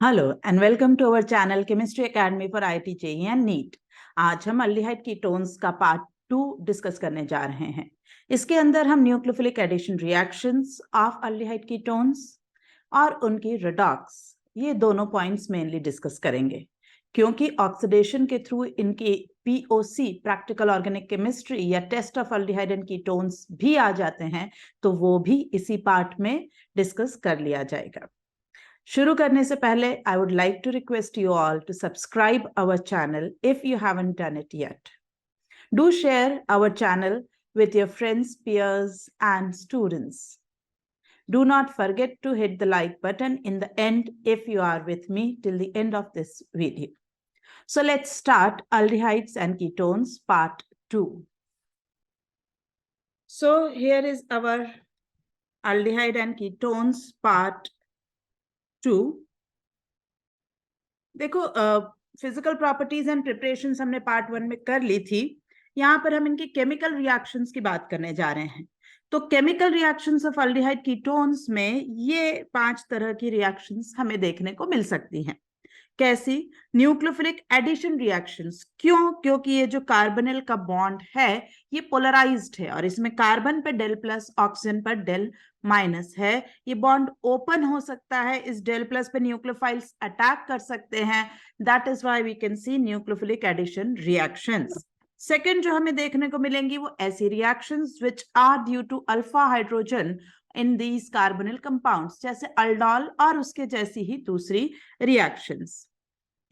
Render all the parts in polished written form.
Hello and welcome to our channel chemistry academy for IIT JEE and NEET. आज हम aldehyde ketones का part 2 discuss करने जा रहे हैं। इसके अंदर हम nucleophilic addition reactions of aldehyde ketones और उनकी रिडॉक्स, ये दोनों पॉइंट्स मेनली डिस्कस करेंगे, क्योंकि ऑक्सीडेशन के थ्रू इनकी पीओसी प्रैक्टिकल ऑर्गेनिक केमिस्ट्री या test of aldehyde and ketones भी आ जाते हैं, तो वो भी इसी पार्ट में डिस्कस कर लिया जाएगा। शुरू करने से पहले I would like to request you all to subscribe our channel if you haven't done it yet. Do share our channel with your friends, peers, and students. Do not forget to hit the like button in the end if you are with me till the end of this video. So let's start aldehydes and ketones part 2. So here is our aldehyde and ketones part 2. देखो, physical properties and preparations हमने part 1 में कर ली थी। यहाँ पर हम इनकी chemical reactions की बात करने जा रहे हैं। तो chemical reactions of aldehyde ketones में ये 5 तरह की रिएक्शंस हमें देखने को मिल सकती हैं। कैसी? Nucleophilic addition reactions. क्यों? क्योंकि ये जो कार्बोनिल का बॉन्ड है ये पोलराइज्ड है और इसमें कार्बन पे डेल प्लस, ऑक्सीजन पर डेल माइनस है। ये बॉन्ड ओपन हो सकता है, इस डेल प्लस पे न्यूक्लियोफाइल्स अटैक कर सकते हैं। That is why we can see nucleophilic addition reactions. Second जो हमें देखने को मिलेंगी वो ऐसी reactions which are due to alpha hydrogen in these carbonyl compounds, जैसे अल्डोल और उसके जैसी ही दूसरी रिएक्शंस।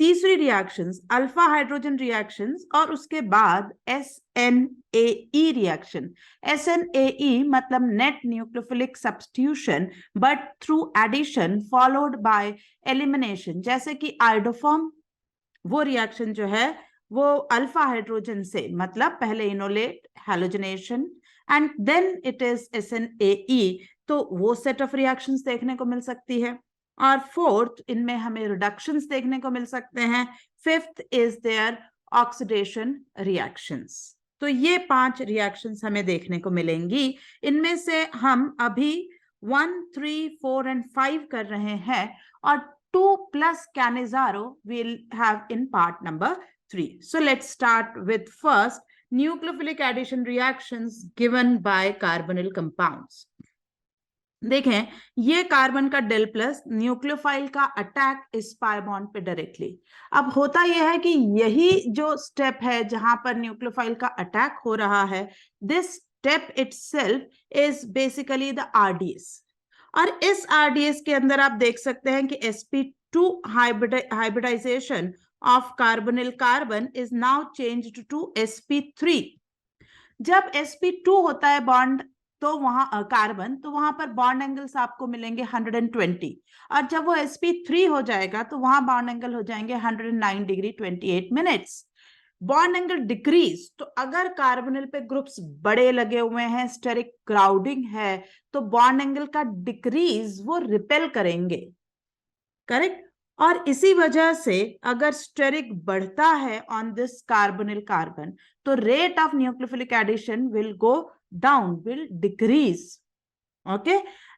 तीसरी रिएक्शंस अल्फा हाइड्रोजन रिएक्शंस और उसके बाद SNAE रिएक्शन। SNAE मतलब net nucleophilic substitution but through addition followed by elimination, जैसे कि आयोडोफॉर्म। वो रिएक्शन जो है वो अल्फा हाइड्रोजन से, मतलब पहले enolate halogenation and then it is SNAE। तो वो सेट ऑफ रिएक्शंस देखने को मिल सकती है। और फोर्थ, इनमें हमें रिडक्शंस देखने को मिल सकते हैं। Fifth is there oxidation reactions. तो ये 5 रिएक्शंस हमें देखने को मिलेंगी। इनमें से हम अभी 1, 3, 4 एंड 5 कर रहे हैं और 2 plus Cannizzaro we'll have in part number 3. So let's start with first nucleophilic addition reactions given by carbonyl compounds. देखें, ये कार्बन का डेल प्लस न्यूक्लियोफाइल का अटैक इस पाई बॉन्ड पे डायरेक्टली। अब होता यह है कि यही जो स्टेप है जहां पर न्यूक्लियोफाइल का अटैक हो रहा है, this step itself is basically the RDS। और इस RDS के अंदर आप देख सकते हैं कि sp2 hybridisation of carbonyl carbon is now changed to sp3। जब sp2 होता है बॉन्ड तो वहां कार्बन, तो वहां पर बॉन्ड एंगल्स आपको मिलेंगे 120, और जब वो sp3 हो जाएगा तो वहां बॉन्ड एंगल हो जाएंगे 109 degree 28 minutes. Bond angle decrease, तो अगर कार्बोनिल पे ग्रुप्स बड़े लगे हुए हैं, स्टेरिक क्राउडिंग है, तो बॉन्ड एंगल का डिक्रीज वो रिपेल करेंगे। करेक्ट? और इसी वजह से अगर स्टेरिक बढ़ता है ऑन दिस कार्बोनिल कार्बन, तो rate of nucleophilic addition will go down, will decrease. Okay,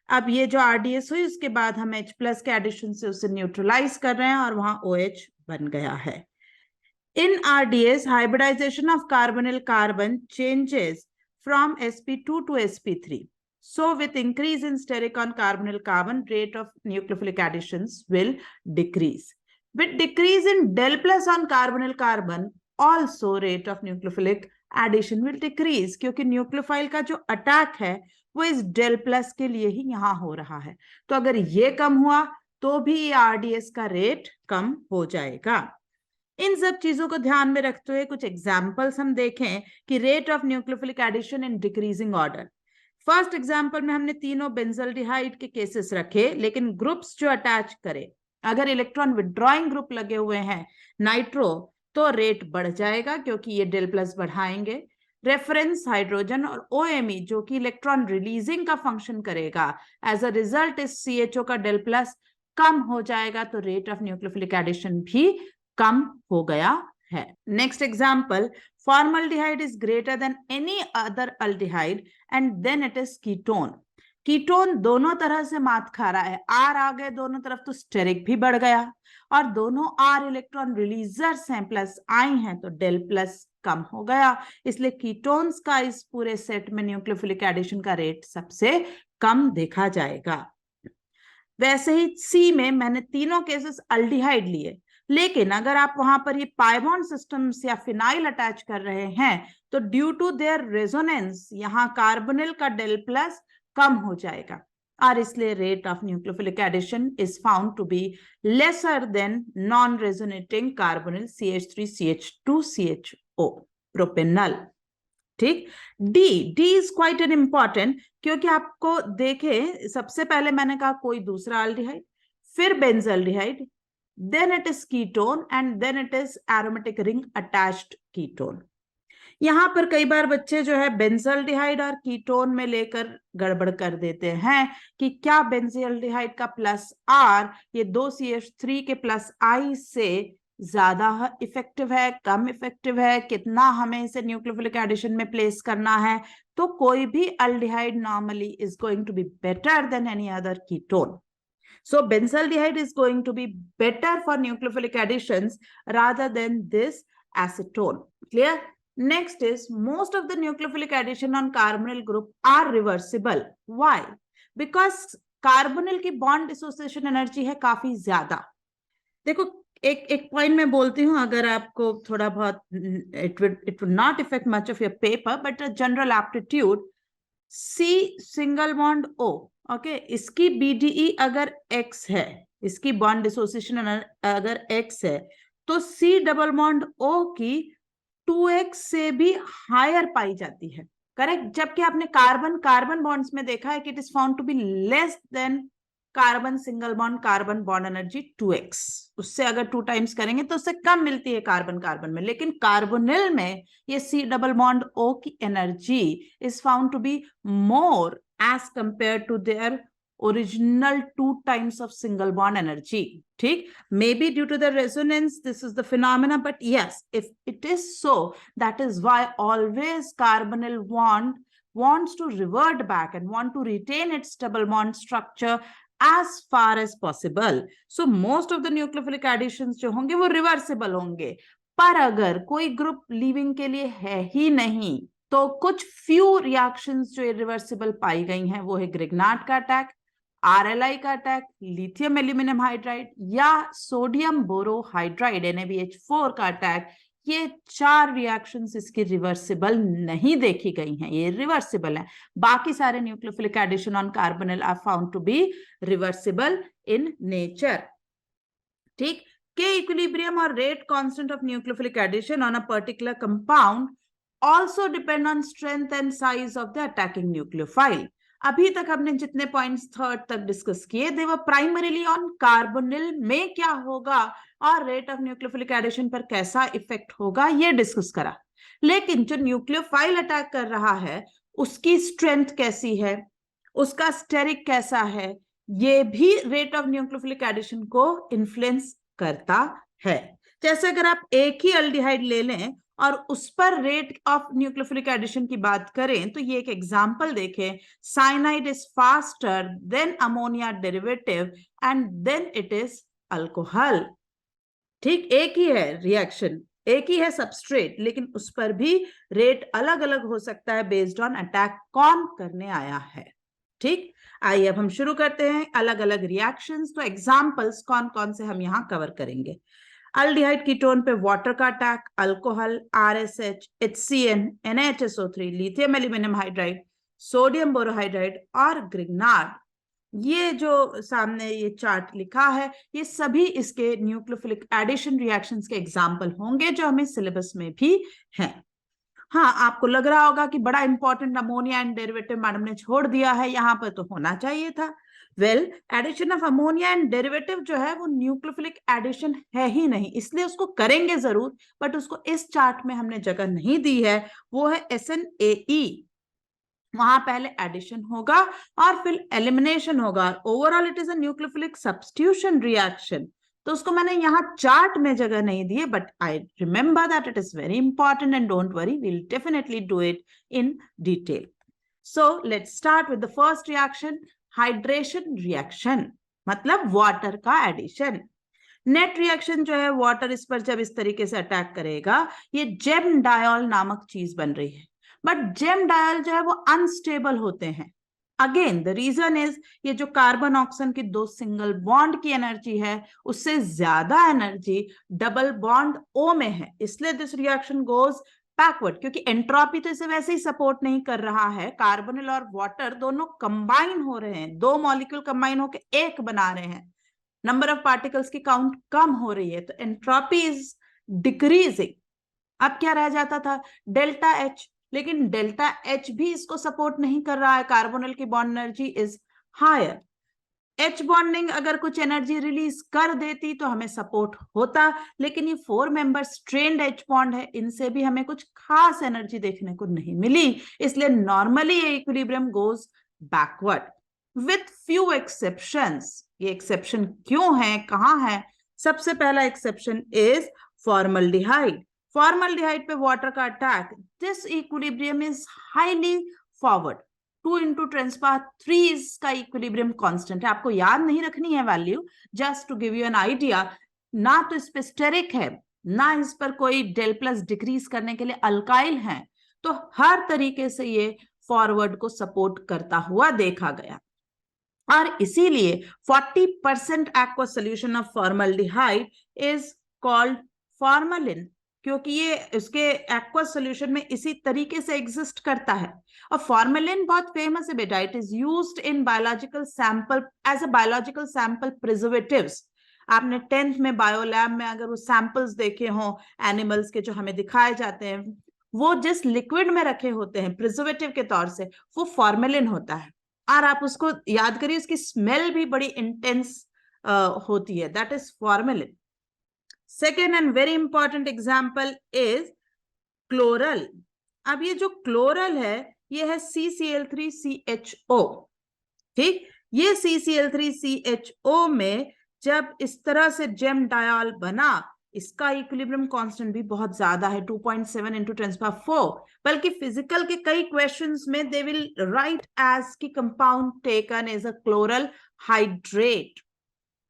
अब ये जो RDS हुई उसके बाद हम H प्लस के एडिशन से उसे न्यूट्रलाइज कर रहे हैं और वहां OH बन गया है। In RDS, hybridization of carbonyl carbon changes from sp2 to sp3. So with increase in steric on carbonyl carbon, rate of nucleophilic additions will decrease. With decrease in del plus on carbonyl carbon, also rate of nucleophilic addition will decrease, क्योंकि nucleophile का जो attack है वो इस del plus के लिए ही यहाँ हो रहा है। तो अगर ये कम हुआ तो भी ये RDS का रेट कम हो जाएगा। इन सब चीजों को ध्यान में रखते हुए कुछ एग्जांपल्स हम देखें कि rate of nucleophilic addition in decreasing order. First example में हमने तीनों बेंजल्डिहाइड के केसेस रखे, लेकिन ग्रुप्स जो अटैच करे, अगर इलेक्ट्रॉन विड्रॉइंग ग्रुप लगे हुए हैं नाइट्रो, तो रेट बढ़ जाएगा क्योंकि ये डेल प्लस बढ़ाएंगे। रेफरेंस हाइड्रोजन और OMe जो कि इलेक्ट्रॉन रिलीजिंग का फंक्शन करेगा, एज अ रिजल्ट इस CHO का डेल प्लस कम हो जाएगा, तो रेट ऑफ न्यूक्लियोफिलिक एडिशन भी कम हो गया है। Next example, formaldehyde is greater than any other aldehyde and then it is ketone. Ketone दोनों तरह से मात खा रहा है, आर आ गए दोनों तरफ तो स्टेरिक भी बढ़ गया, और दोनों आर इलेक्ट्रॉन रिलीजर्स हैं, प्लस आई हैं, तो डेल प्लस कम हो गया, इसलिए कीटोन्स का इस पूरे सेट में न्यूक्लियोफिलिक एडिशन का रेट सबसे कम देखा जाएगा। वैसे ही सी में मैंने तीनों केसेस अल्डिहाइड लिए, लेकिन अगर आप वहां पर ये पाई बॉन्ड सिस्टम्स या फिनाइल अटैच कर रहे हैं तो ड्यू टू देयर रेजोनेंस यहाँ कार्बोनिल का डेल प्लस कम हो जाएगा, और इसलिए rate of nucleophilic addition is found to be lesser than non resonating carbonyl CH2CH2CHO propanal. ठीक। D is quite an important, क्योंकि आपको देखे सबसे पहले मैंने कहा कोई दूसरा अल्डिहाइड, फिर benzaldehyde, then it is ketone, and then it is aromatic ring attached ketone. यहां पर कई बार बच्चे जो है बेंजल्डिहाइड और कीटोन में लेकर गड़बड़ कर देते हैं कि क्या बेंजल्डिहाइड का प्लस आर ये 2CH3 के प्लस आई से ज्यादा इफेक्टिव है, कम इफेक्टिव है, कितना हमें इसे न्यूक्लियोफिलिक एडिशन में प्लेस करना है। तो कोई भी aldehyde normally is going to be better than any other ketone, so benzaldehyde is going to be better for nucleophilic additions rather than this acetone. Clear? Next is most of the nucleophilic addition on carbonyl group are reversible. Why? Because carbonyl की bond dissociation energy है काफी ज्यादा। देखो एक point मैं बोलती हूँ, अगर आपको थोड़ा बहुत it would not affect much of your paper, but a general aptitude, C single bond O, okay, इसकी BDE अगर X है, इसकी बॉन्ड डिसोसिएशन अगर X है, तो C डबल बॉन्ड O की 2x से भी हायर पाई जाती है, करेक्ट। जबकि आपने कार्बन कार्बन बॉन्ड्स में देखा है कि it is found to be less than carbon single bond energy 2x, उससे अगर 2 टाइम्स करेंगे तो उससे कम मिलती है कार्बन कार्बन में, लेकिन कार्बोनिल में ये C डबल बॉन्ड O की energy is found to be more as compare to their original 2 times of single bond energy. ठीक, maybe due to the resonance this is the phenomena, but yes, if it is so, that is why always carbonyl wants to revert back and want to retain its double bond structure as far as possible. So most of the nucleophilic additions जो होंगे वो reversible होंगे, पर अगर कोई group leaving के लिए है ही नहीं तो कुछ फ्यू रिएक्शंस जो इरिवर्सिबल पाई गई हैं वो है ग्रिग्नार्ड का अटैक, RLI का अटैक, लिथियम एल्यूमिनियम हाइड्राइड या सोडियम बोरोहाइड्राइड NaBH4 का अटैक। ये 4 रिएक्शंस इसकी रिवर्सिबल नहीं देखी गई हैं, ये रिवर्सिबल है। बाकी सारे nucleophilic addition on carbonyl are found to be reversible in nature. ठीक, के इक्विलिब्रियम और rate constant of nucleophilic addition on a particular compound also depend on strength and size of the attacking nucleophile. अभी तक हमने जितने points third तक discuss किए दे वर primarily on carbonyl में क्या होगा और रेट ऑफ न्यूक्लियोफिलिक एडिशन पर कैसा इफेक्ट होगा ये डिस्कस करा, लेकिन जो न्यूक्लियोफाइल अटैक कर रहा है उसकी स्ट्रेंथ कैसी है, उसका स्टेरिक कैसा है, ये भी रेट ऑफ न्यूक्लियोफिलिक एडिशन को इन्फ्लुएंस करता है। जैसे अगर आप एक ही अल्डिहाइड ले लें और उस पर रेट ऑफ न्यूक्लियोफिलिक एडिशन की बात करें तो ये एक एग्जांपल देखें, cyanide is faster than ammonia derivative and then it is alcohol. ठीक, एक ही है रिएक्शन, एक ही है सबस्ट्रेट, लेकिन उस पर भी रेट अलग अलग हो सकता है बेस्ड ऑन अटैक कौन करने आया है। ठीक, आइए अब हम शुरू करते हैं अलग अलग रिएक्शंस। तो एग्जांपल्स कौन कौन से हम यहाँ कवर करेंगे। अल्डिहाइड कीटोन पे वाटर का attack, alcohol, RSH, HCN, NaHSO3, lithium aluminium hydride, sodium borohydride और ग्रिग्नार्ड। ये जो सामने ये चार्ट लिखा है ये सभी इसके न्यूक्लियोफिलिक एडिशन रिएक्शंस के एग्जांपल होंगे जो हमें सिलेबस में भी हैं। हाँ, आपको लग रहा होगा कि बड़ा important ammonia and derivative madam ने छोड़ दिया है, यहाँ पर तो होना चाहिए था। Well, addition of ammonia and derivative जो है वो न्यूक्लियोफिलिक एडिशन है ही नहीं, इसलिए उसको करेंगे जरूर, बट उसको इस चार्ट में हमने जगह नहीं दी है। वो है SNAE, वहां पहले एडिशन होगा और फिर एलिमिनेशन होगा। Overall it is a nucleophilic substitution reaction, तो उसको मैंने यहाँ चार्ट में जगह नहीं दी है, but I remember that it is very important and don't worry, we will definitely do it in detail. So let's start with the first reaction, hydration reaction, मतलब वाटर का एडिशन। नेट रिएक्शन जो है water इस पर जब इस तरीके से अटैक करेगा, ये जेम डायोल नामक चीज बन रही है, बट जेम डायोल जो है वो अनस्टेबल होते हैं। अगेन द रीजन इज ये जो कार्बन ऑक्सीजन की दो सिंगल बॉन्ड की एनर्जी है उससे ज्यादा एनर्जी डबल बॉन्ड ओ में है, इसलिए दिस रिएक्शन गोज बैकवर्ड, क्योंकि एंट्रोपी तो इसे वैसे ही सपोर्ट नहीं कर रहा है। कार्बोनिल और वाटर दोनों कंबाइन हो रहे हैं, दो मॉलिक्यूल कंबाइन होकर एक बना रहे हैं, नंबर ऑफ पार्टिकल्स की काउंट कम हो रही है, तो एंट्रोपी इज डिक्रीजिंग। अब क्या रह जाता था, डेल्टा एच, लेकिन डेल्टा एच भी इसको सपोर्ट नहीं कर रहा है, कार्बोनिल की bond energy is higher. H bonding अगर कुछ एनर्जी रिलीज कर देती तो हमें सपोर्ट होता, लेकिन ये 4 मेंबर स्ट्रेन्ड एच बॉन्ड है, इनसे भी हमें कुछ खास एनर्जी देखने को नहीं मिली, इसलिए नॉर्मली ये equilibrium goes backward with few exceptions. ये एक्सेप्शन क्यों है, कहां है? सबसे पहला एक्सेप्शन इज फॉर्मल्डिहाइड। फॉर्मल्डिहाइड पे वाटर का attack, this equilibrium is highly forward. 2 into 10 power 3 इसका इक्विलिब्रियम कांस्टेंट है, आपको याद नहीं रखनी है value, just to give you an idea. ना तो इस पे स्टेरिक है, ना इस पर कोई डेल प्लस डिक्रीज करने के लिए अल्काइल है, तो हर तरीके से ये फॉरवर्ड को सपोर्ट करता हुआ देखा गया। और इसीलिए 40% aqua solution of formaldehyde is called formalin, क्योंकि ये इसके एक्वा सोल्यूशन में इसी तरीके से एग्जिस्ट करता है। और फॉर्मेलिन बहुत फेमस है बेटा, it is used in biological sample as a biological sample preservatives. आपने 10th में बायोलैब में अगर वो सैंपल्स देखे हो एनिमल्स के जो हमें दिखाए जाते हैं, वो जिस लिक्विड में रखे होते हैं प्रिजर्वेटिव के तौर से, वो फॉर्मेलिन होता है। और आप उसको याद करिए, उसकी स्मेल भी बड़ी इंटेंस होती है, that is formalin. Second and very important example is chloral. अब ये जो क्लोरल है ये है CCl3CHO, ठीक। ये CCl3CHO में जब इस तरह से जेम डायल बना, इसका इक्विलिब्रियम कांस्टेंट भी बहुत ज्यादा है, 2.7 into 10⁴, बल्कि फिजिकल के कई क्वेश्चंस में दे विल राइट एज की compound taken as a chloral hydrate,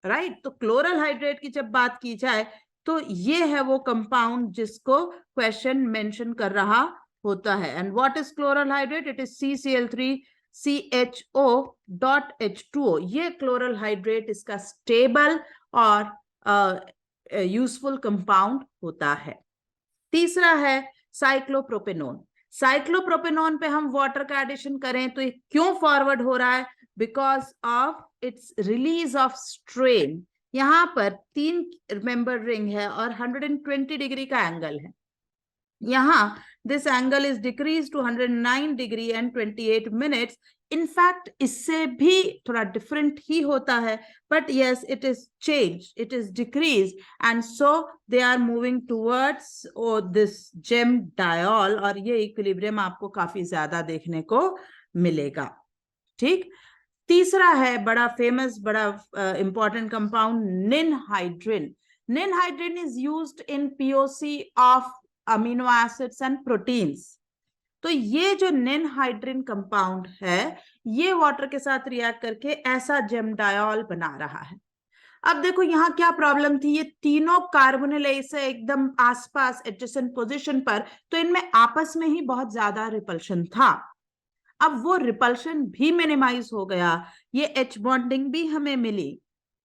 right. तो क्लोरल हाइड्रेट की जब बात की जाए तो ये है वो कंपाउंड जिसको क्वेश्चन मेंशन कर रहा होता है। And what is chloral hydrate? It is CCl3CHO.H2O। ये क्लोरल हाइड्रेट इसका स्टेबल और यूजफुल कंपाउंड होता है। तीसरा है साइक्लोप्रोपेनोन। साइक्लोप्रोपेनोन पे हम वाटर का एडिशन करें तो ये क्यों फॉरवर्ड हो रहा है? Because of its release of strain. यहां पर 3 मेंबर रिंग है और 120 डिग्री का एंगल है। यहां this angle is decrease to 109 degree and 28 minutes. In fact इससे भी थोड़ा डिफरेंट ही होता है, but yes it is change, it is decrease, and so they are moving towards this gem diol, और ये इक्विलिब्रियम आपको काफी ज्यादा देखने को मिलेगा, ठीक। तीसरा है बड़ा फेमस, बड़ा important compound, ninhydrin. Ninhydrin is used in POC of amino acids and proteins. तो ये जो निनहाइड्रिन कंपाउंड है ये वाटर के साथ रिएक्ट करके ऐसा जेम डायोल बना रहा है। अब देखो यहाँ क्या प्रॉब्लम थी, ये तीनों कार्बोनिल ऐसे एकदम आसपास एडजेसेंट पोजीशन पर, तो इनमें आपस में ही बहुत ज्यादा रिपल्शन था। अब वो रिपल्शन भी मिनिमाइज हो गया, ये एच बॉन्डिंग भी हमें मिली,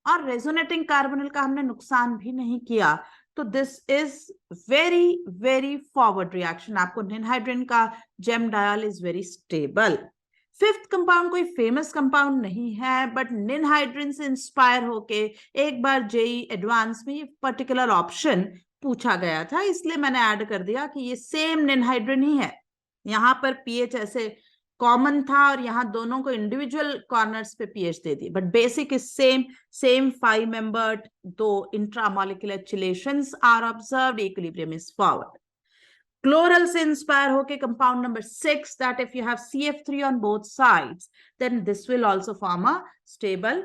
और रेजोनेटिंग कार्बोनिल का हमने नुकसान भी नहीं किया। तो this is very very forward reaction. आपको निनहाइड्रिन का gem diol is very stable. Fifth compound कोई फेमस कंपाउंड नहीं है, बट निनहाइड्रिन से इंस्पायर होके एक बार JEE एडवांस में ये पर्टिकुलर ऑप्शन पूछा गया था, इसलिए मैंने ऐड कर दिया कि ये सेम निनहाइड्रिन ही है। यहाँ पर पीएच ऐसे कॉमन था और यहाँ दोनों को इंडिविजुअल कॉर्नर्स पे पीएच दे दी, but basic is same. Same 5 membered, दो intramolecular chelations are observed, equilibrium is forward. Chloral से इंस्पायर होके compound number 6, that if you have CF3 on both sides then this will also form a stable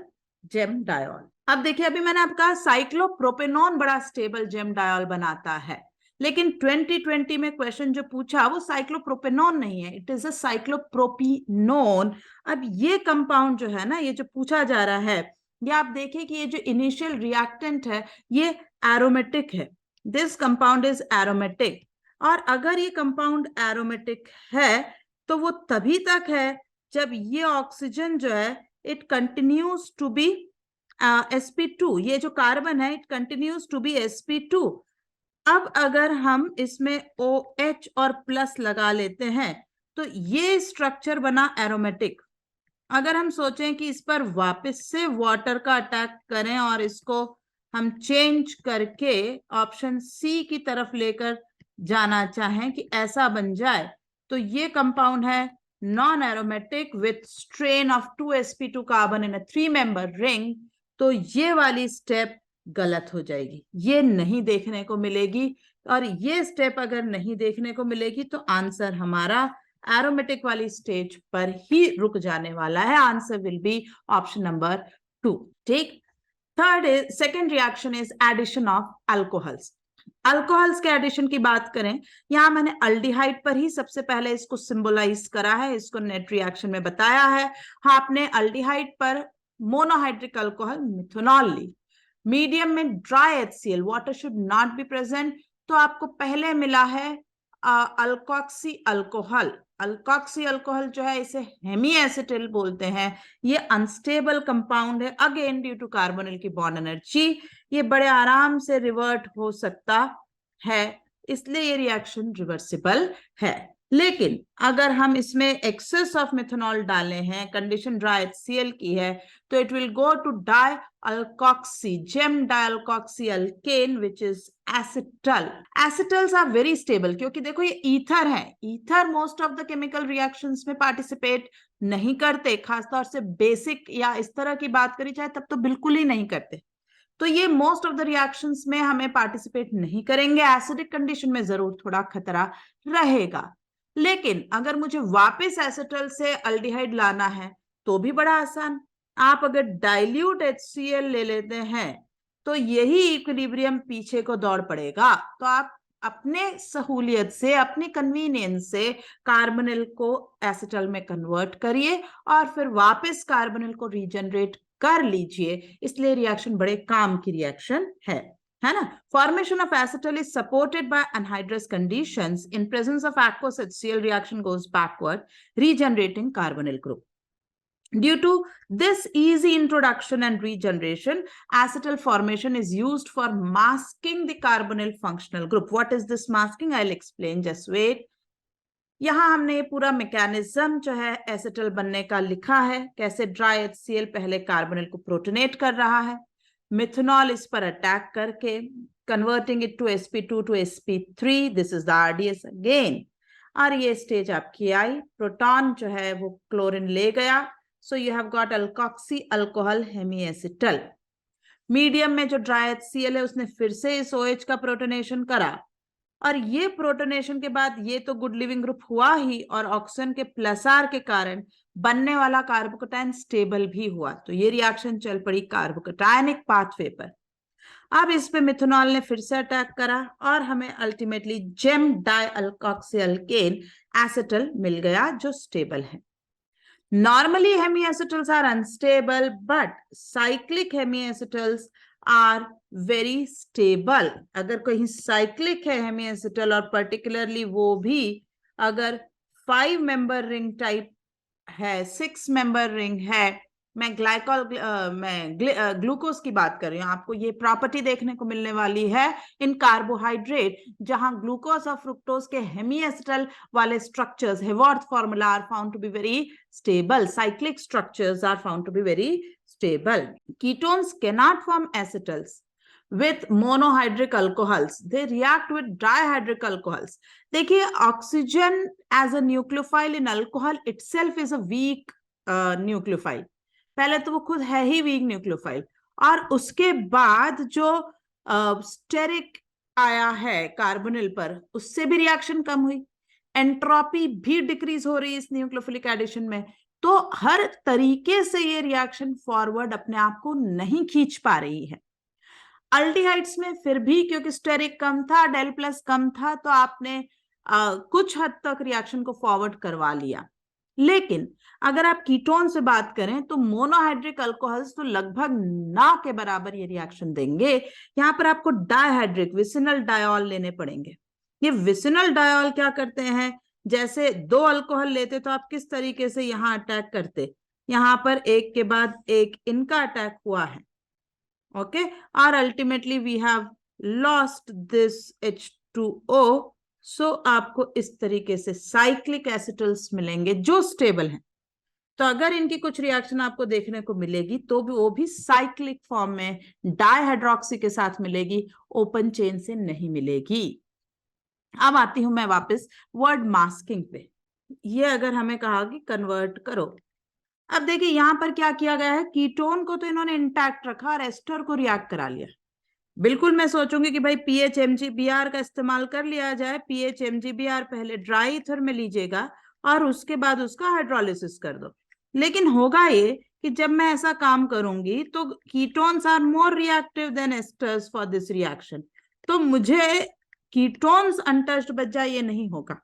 gem diol। अब देखिए, अभी मैंने आपका साइक्लोप्रोपेनोन बड़ा stable GeM diol बनाता है, लेकिन 2020 में क्वेश्चन जो पूछा वो साइक्लोप्रोपेनॉन नहीं है, इट इज अ साइक्लोप्रोपिनोन। अब ये कंपाउंड जो है ना, ये जो पूछा जा रहा है, ये आप देखिए कि ये जो इनिशियल रिएक्टेंट है ये एरोमेटिक है, दिस कंपाउंड इज एरोमेटिक। और अगर ये कंपाउंड एरोमेटिक है तो वो तभी तक है जब ये ऑक्सीजन जो है it continues to be sp2, ये जो कार्बन है it continues to be sp2। अब अगर हम इसमें OH और प्लस लगा लेते हैं तो ये स्ट्रक्चर बना एरोमेटिक। अगर हम सोचें कि इस पर वापस से वाटर का अटैक करें और इसको हम चेंज करके ऑप्शन सी की तरफ लेकर जाना चाहें कि ऐसा बन जाए, तो ये कंपाउंड है non aromatic with strain of 2sp2 carbon in a 3 member ring. तो ये वाली स्टेप गलत हो जाएगी, ये नहीं देखने को मिलेगी। और ये स्टेप अगर नहीं देखने को मिलेगी तो आंसर हमारा एरोमेटिक वाली स्टेज पर ही रुक जाने वाला है। Answer will be option number 2। ठीक। Third is, second reaction is addition of alcohols. Alcohols के एडिशन की बात करें, यहां मैंने अल्डिहाइड पर ही सबसे पहले इसको सिंबलाइज करा है, इसको नेट रिएक्शन में बताया है। हाँ, आपने अल्डिहाइड पर मोनोहाइड्रिक अल्कोहल मिथेनॉल ली, मीडियम में dry HCl, water should not be present, तो आपको पहले मिला है अल्कोक्सी अल्कोहल। अल्कोक्सी अल्कोहल जो है इसे हेमी एसिटिल बोलते हैं, ये अनस्टेबल कंपाउंड है, अगेन ड्यू टू कार्बोनिल की बॉन्ड एनर्जी ये बड़े आराम से रिवर्ट हो सकता है, इसलिए ये रिएक्शन रिवर्सिबल है। लेकिन अगर हम इसमें एक्सेस ऑफ मिथेनॉल डाले हैं, कंडीशन ड्राई HCl की है, तो it will go to di alkoxy, gem dialkoxy alkane which is acetal. Acetals are very stable क्योंकि देखो ये ईथर है, ether most of the chemical reactions में पार्टिसिपेट नहीं करते, खासतौर से बेसिक या इस तरह की बात करी जाए तब तो बिल्कुल ही नहीं करते, तो ये मोस्ट ऑफ द रिएक्शंस में हमें पार्टिसिपेट नहीं करेंगे। एसिडिक कंडीशन में जरूर थोड़ा खतरा रहेगा, लेकिन अगर मुझे वापस एसिटल से अल्डिहाइड लाना है तो भी बड़ा आसान, आप अगर डाइल्यूट HCl ले लेते हैं तो यही इक्विलिब्रियम पीछे को दौड़ पड़ेगा, तो आप अपने सहूलियत से, अपनी कन्वीनियंस से कार्बोनिल को एसिटल में कन्वर्ट करिए और फिर वापस कार्बोनिल को रीजनरेट कर लीजिए, इसलिए रिएक्शन बड़े काम की रिएक्शन है ना। Formation of acetal is supported by anhydrous conditions, in presence of aqueous HCl reaction goes backward regenerating carbonyl group. Due to this easy introduction and regeneration, acetal formation is used for masking the carbonyl functional group. What is this masking? I'll explain, just wait. यहां हमने ये पूरा mechanism जो है acetal बनने का लिखा है, कैसे ड्राई HCl पहले कार्बोनिल को प्रोटोनेट कर रहा है, मिथेनॉल इस पर अटैक करके converting it to sp2 to sp3, this is the RDS again, और ये स्टेज आपकी आई, प्रोटॉन जो है वो क्लोरीन ले गया, so you have got alkoxy alcohol hemiacetal। Medium में जो ड्राई HCl है उसने फिर से इस OH का प्रोटोनेशन करा, और ये प्रोटोनेशन के बाद ये तो गुड लिविंग ग्रुप हुआ ही, और ऑक्सीजन के प्लस आर के कारण बनने वाला कार्बोकटायन स्टेबल भी हुआ, तो ये रिएक्शन चल पड़ी कार्बोकटायनिक पाथवे पर। अब इस पे मिथेनॉल ने फिर से अटैक करा और हमें ultimately gem di alkoxy alkane acetal मिल गया जो स्टेबल है। Normally hemiacetals are unstable, but cyclic hemiacetals are very stable। अगर कहीं cyclic है hemiacetal और particularly वो भी अगर 5 member ring type है, 6 member ring है, मैं ग्लूकोज की बात कर रही हूँ, आपको ये प्रॉपर्टी देखने को मिलने वाली है इन कार्बोहाइड्रेट, जहां ग्लूकोज और फ्रुक्टोज के हेमीएसिटल वाले structures Haworth formula are found to be very stable, cyclic structures are found to be very stable. Ketones cannot form acetals with monohydric alcohols, they react with dihydric alcohols। देखिए, oxygen as a nucleophile in alcohol itself is a weak nucleophile। पहले तो वो खुद है ही weak nucleophile, और उसके बाद जो स्टेरिक आया है कार्बोनिल पर, उससे भी रिएक्शन कम हुई, एंट्रोपी भी डिक्रीज हो रही है इस न्यूक्लियोफिलिक एडिशन में, तो हर तरीके से ये रिएक्शन फॉरवर्ड अपने आप को नहीं खींच पा रही है। अल्डिहाइड्स में फिर भी क्योंकि स्टेरिक कम था, डेल प्लस कम था, तो आपने कुछ हद तक रिएक्शन को फॉरवर्ड करवा लिया। लेकिन अगर आप कीटोन से बात करें तो मोनोहाइड्रिक अल्कोहल्स तो लगभग ना के बराबर ये रिएक्शन देंगे। यहाँ पर आपको डायहाइड्रिक विसिनल डायोल लेने पड़ेंगे। ये विसिनल डायोल क्या करते हैं, जैसे दो अल्कोहल लेते तो आप किस तरीके से यहाँ अटैक करते, यहाँ पर एक के बाद एक इनका अटैक हुआ है, ओके, और ultimately we have lost this H2O। So आपको इस तरीके से साइक्लिक एसिटल्स मिलेंगे जो स्टेबल हैं। तो अगर इनकी कुछ रिएक्शन आपको देखने को मिलेगी तो भी वो भी साइक्लिक फॉर्म में डायहाइड्रोक्सी के साथ मिलेगी, ओपन चेन से नहीं मिलेगी। अब आती हूं मैं वापस वर्ड मास्किंग पे। ये अगर हमें कहा कि कन्वर्ट करो, अब देखिए यहां पर क्या किया गया है, कीटोन को तो इन्होंने इंटैक्ट रखा और एस्टर को रिएक्ट करा लिया। बिल्कुल मैं सोचूंगी कि भाई PHMgBr का इस्तेमाल कर लिया जाए। PHMgBr पहले ड्राई ईथर में लीजिएगा और उसके बाद उसका हाइड्रोलिसिस कर दो। लेकिन होगा ये कि जब मैं ऐसा काम करूंगी तो ketones are more reactive than esters for this reaction, तो मुझे कीटोन्स अनटच्ड बच जाए ये नहीं होगा।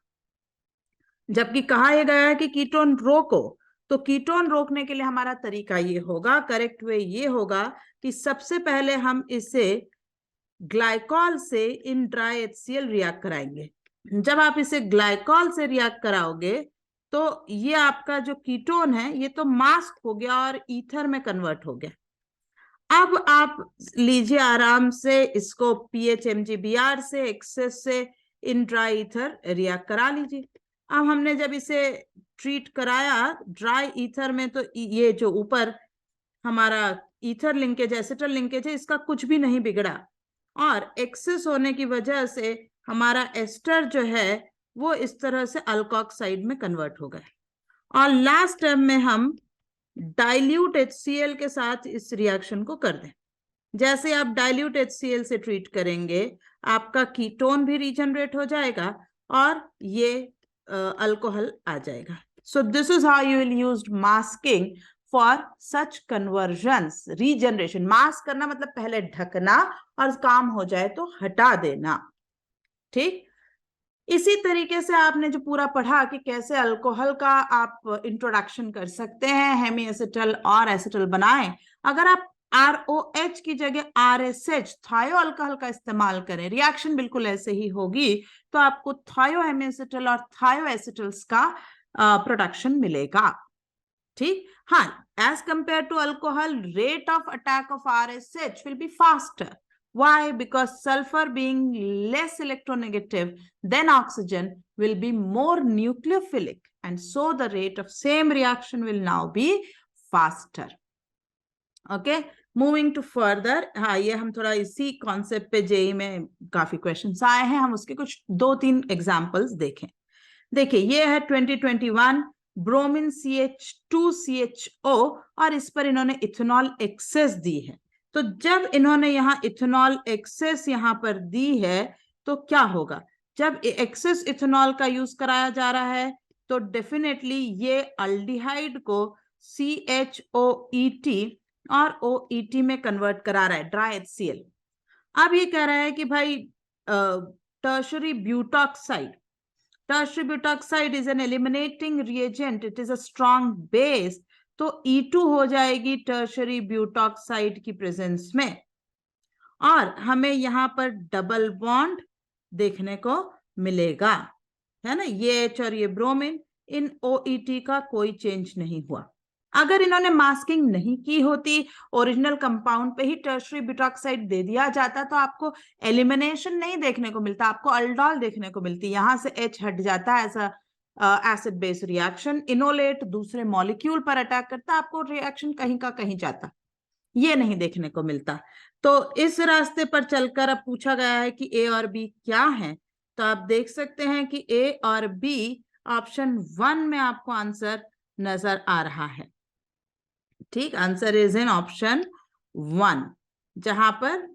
जबकि कहा यह गया है कि कीटोन रोको, तो कीटोन रोकने के लिए हमारा तरीका ये होगा, करेक्ट वे ये होगा कि सबसे पहले हम इसे ग्लाइकॉल से इन ड्राई HCl रिएक्ट कराएंगे। जब आप इसे ग्लाइकॉल से रिएक्ट कराओगे तो ये आपका जो कीटोन है ये तो मास्क हो गया और ईथर में कन्वर्ट हो गया। अब आप लीजिए आराम से इसको PHMgBr से एक्सेस से इन ड्राई ईथर रिएक्ट करा लीजिए। अब हमने जब इसे ट्रीट कराया ड्राई ईथर में तो ये जो ऊपर हमारा ईथर लिंकेज एसिटल लिंकेज है इसका कुछ भी नहीं बिगड़ा, और एक्सेस होने की वजह से हमारा एस्टर जो है वो इस तरह से अल्कोक्साइड में कन्वर्ट हो गए। और लास्ट टर्म में हम डाइल्यूट HCl के साथ इस रिएक्शन को कर दें। जैसे आप डाइल्यूट HCl से ट्रीट करेंगे आपका कीटोन भी रीजनरेट हो जाएगा और ये अल्कोहल आ जाएगा। सो this is how you will use masking for such convergence, regeneration. Mask करना मतलब पहले ढकना और काम हो जाए तो हटा देना, ठीक। इसी तरीके से आपने जो पूरा पढ़ा कि कैसे अल्कोहल का आप इंट्रोडक्शन कर सकते हैं, हेमी एसिटल और एसिटल बनाएं। अगर आप ROH की जगह RSH थायो अल्कोहल का इस्तेमाल करें, रिएक्शन बिल्कुल ऐसे ही होगी, तो आपको थायो हेमी एसिटल और थायो एसिटल्स का प्रोडक्शन मिलेगा, ठीक। हाँ, as compare to alcohol rate of attack of RSH will be faster. Why? Because sulfur being less electronegative than oxygen will be more nucleophilic, and so the rate of same reaction will now be faster. Okay, moving to further. हाँ, ये हम थोड़ा इसी concept पे JEE में काफी questions आए हैं, हम उसके कुछ 2-3 एग्जांपल्स देखें। देखिए ये है 2021 ब्रोमीन CH2CHO और इस पर इन्होंने इथेनॉल एक्सेस दी है। तो जब इन्होंने यहाँ इथेनॉल एक्सेस यहाँ पर दी है तो क्या होगा, जब एक्सेस इथेनॉल का यूज कराया जा रहा है तो डेफिनेटली ये अल्डिहाइड को CHOET और OET में कन्वर्ट करा रहा है, ड्राई HCl। अब ये कह रहा है कि भाई tertiary butoxide, tertiary butoxide is an eliminating reagent, it is a strong base, तो E2 हो जाएगी tertiary butoxide की प्रेजेंस में, और हमें यहाँ पर डबल बॉन्ड देखने को मिलेगा, है ना, ये H और ये ब्रोमीन, इन OET का कोई चेंज नहीं हुआ। अगर इन्होंने मास्किंग नहीं की होती, ओरिजिनल कंपाउंड पे ही टर्शरी ब्यूटॉक्साइड दे दिया जाता, तो आपको एलिमिनेशन नहीं देखने को मिलता, आपको अल्डोल देखने को मिलती। यहां से H हट जाता है, ऐसा एसिड बेस रिएक्शन, इनोलेट दूसरे मॉलिक्यूल पर अटैक करता, आपको रिएक्शन कहीं का कहीं जाता, ये नहीं देखने को मिलता। तो इस रास्ते पर चलकर अब पूछा गया है कि A और B क्या है, तो आप देख सकते हैं कि A और B ऑप्शन 1 में आपको आंसर नजर आ रहा है, ठीक। आंसर इज इन ऑप्शन 1, जहां पर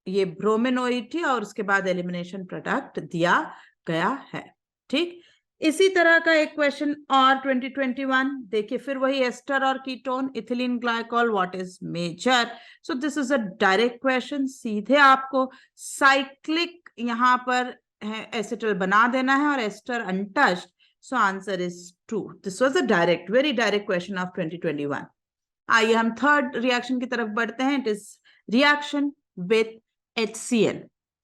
ये ब्रोमीन OET और उसके बाद एलिमिनेशन प्रोडक्ट दिया गया है, ठीक। इसी तरह का एक क्वेश्चन और 2021 देखिए, फिर वही एस्टर और ketone, ethylene glycol, what is major. So this is a direct question, सीधे आपको साइक्लिक यहाँ पर एसिटल बना देना है और ester untouched, so answer is 2। This was a direct, very direct question of 2021। आइए हम थर्ड रिएक्शन की तरफ बढ़ते हैं। It is reaction with HCl।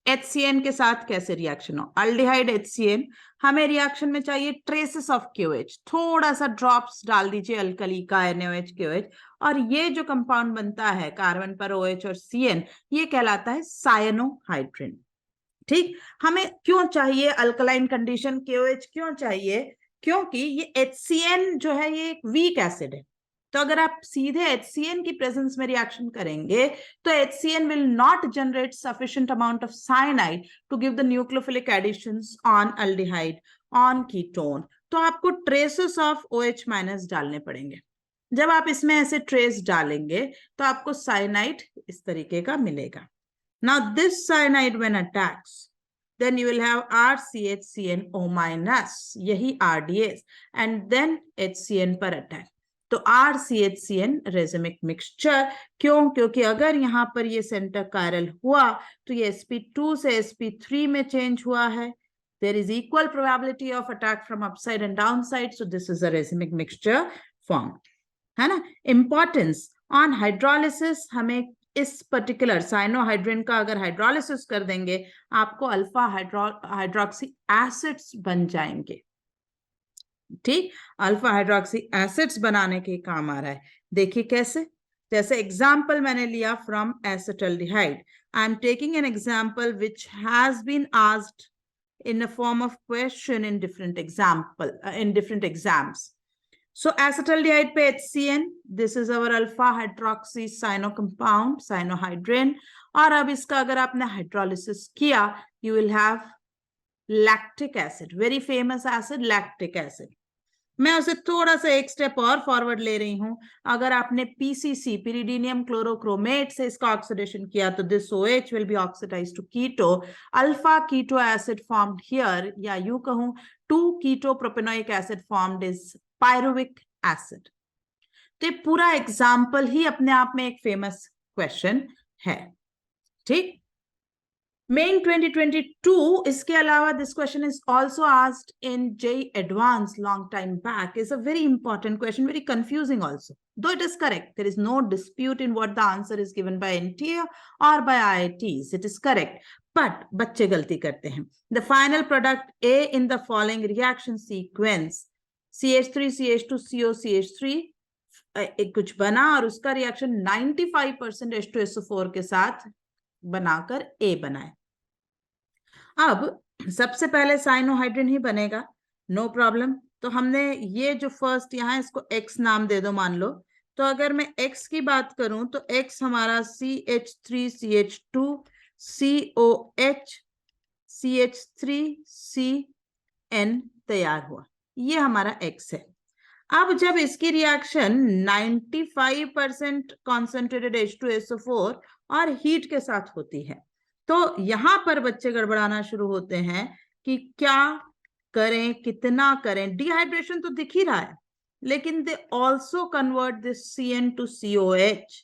HCN के साथ कैसे रिएक्शन हो, अल्डिहाइड HCN, हमें रिएक्शन में चाहिए ट्रेसेस ऑफ KOH, थोड़ा सा ड्रॉप्स डाल दीजिए अल्कली का NaOH KOH, और ये जो कंपाउंड बनता है कार्बन पर OH और CN, ये कहलाता है सायनोहाइड्रिन। ठीक, हमें क्यों चाहिए अल्कलाइन कंडीशन KOH क्यों चाहिए, क्योंकि ये HCN जो है ये एक वीक एसिड है। तो अगर आप सीधे HCN की प्रेजेंस में रिएक्शन करेंगे तो HCN will not generate sufficient amount of cyanide to give the nucleophilic additions on aldehyde on ketone। तो आपको traces of OH minus डालने पड़ेंगे। जब आप इसमें ऐसे ट्रेस डालेंगे तो आपको साइनाइड इस तरीके का मिलेगा। Now this cyanide when attacks, then you will have RCHCnO minus, यही RDS, and then HCN पर अटैक, तो RCHCN रेजिमिक मिक्सचर। क्यों, क्योंकि अगर यहाँ पर ये सेंटर कायरल हुआ तो ये sp2 से sp3 में चेंज हुआ है। There is equal probability of attack from upside and downside, so this is a racemic mixture formed, है ना। इंपॉर्टेंस ऑन हाइड्रोलिसिस, हमें इस पर्टिकुलर साइनोहाइड्रिन का अगर हाइड्रोलिसिस कर देंगे आपको अल्फा हाइड्रोक्सी एसिड्स बन जाएंगे। ठीक, अल्फा हाइड्रोक्सी एसिड्स बनाने के काम आ रहा है। देखिए कैसे, जैसे एग्जांपल मैंने लिया from acetaldehyde. I am taking an example which has been asked in a form of question in different example in different exams. So acetaldehyde पे HCN, this is our alpha hydroxy cyano compound, cyanohydrin, और अब इसका अगर आपने hydrolysis किया you will have lactic acid, very famous acid lactic acid। मैं उसे थोड़ा सा एक स्टेप और फॉरवर्ड ले रही हूं, अगर आपने PCC pyridinium chlorochromate से इसका ऑक्सीडेशन किया तो this OH will be oxidized to keto, alpha keto acid formed here, या यूं कहूं 2-keto-propanoic acid formed is pyruvic acid। तो ये पूरा एग्जाम्पल ही अपने आप में एक फेमस क्वेश्चन है। ठीक, Main 2022, इसके अलावा this question is also asked in JEE Advanced long time back, is a very important question, very confusing also. Though it is correct, there is no dispute in what the answer is given by NTA or by IITs. It is correct, but बच्चे गलती करते हैं। The final product A in the following reaction sequence, CH3 CH2 CO CH3, एक कुछ बना और उसका reaction 95% H2SO4 के साथ बनाकर A बनाए। अब सबसे पहले साइनोहाइड्रिन ही बनेगा, नो प्रॉब्लम। तो हमने ये जो फर्स्ट यहाँ इसको X नाम दे दो मान लो, तो अगर मैं X की बात करूं तो X हमारा CH3CH2 COH CH3CN तैयार हुआ, ये हमारा X है। अब जब इसकी रिएक्शन 95% कॉन्सेंट्रेटेड H2SO4 और हीट के साथ होती है तो यहां पर बच्चे गड़बड़ाना शुरू होते हैं कि क्या करें, कितना करें। डिहाइड्रेशन तो दिख ही रहा है, लेकिन they also convert this CN to COH।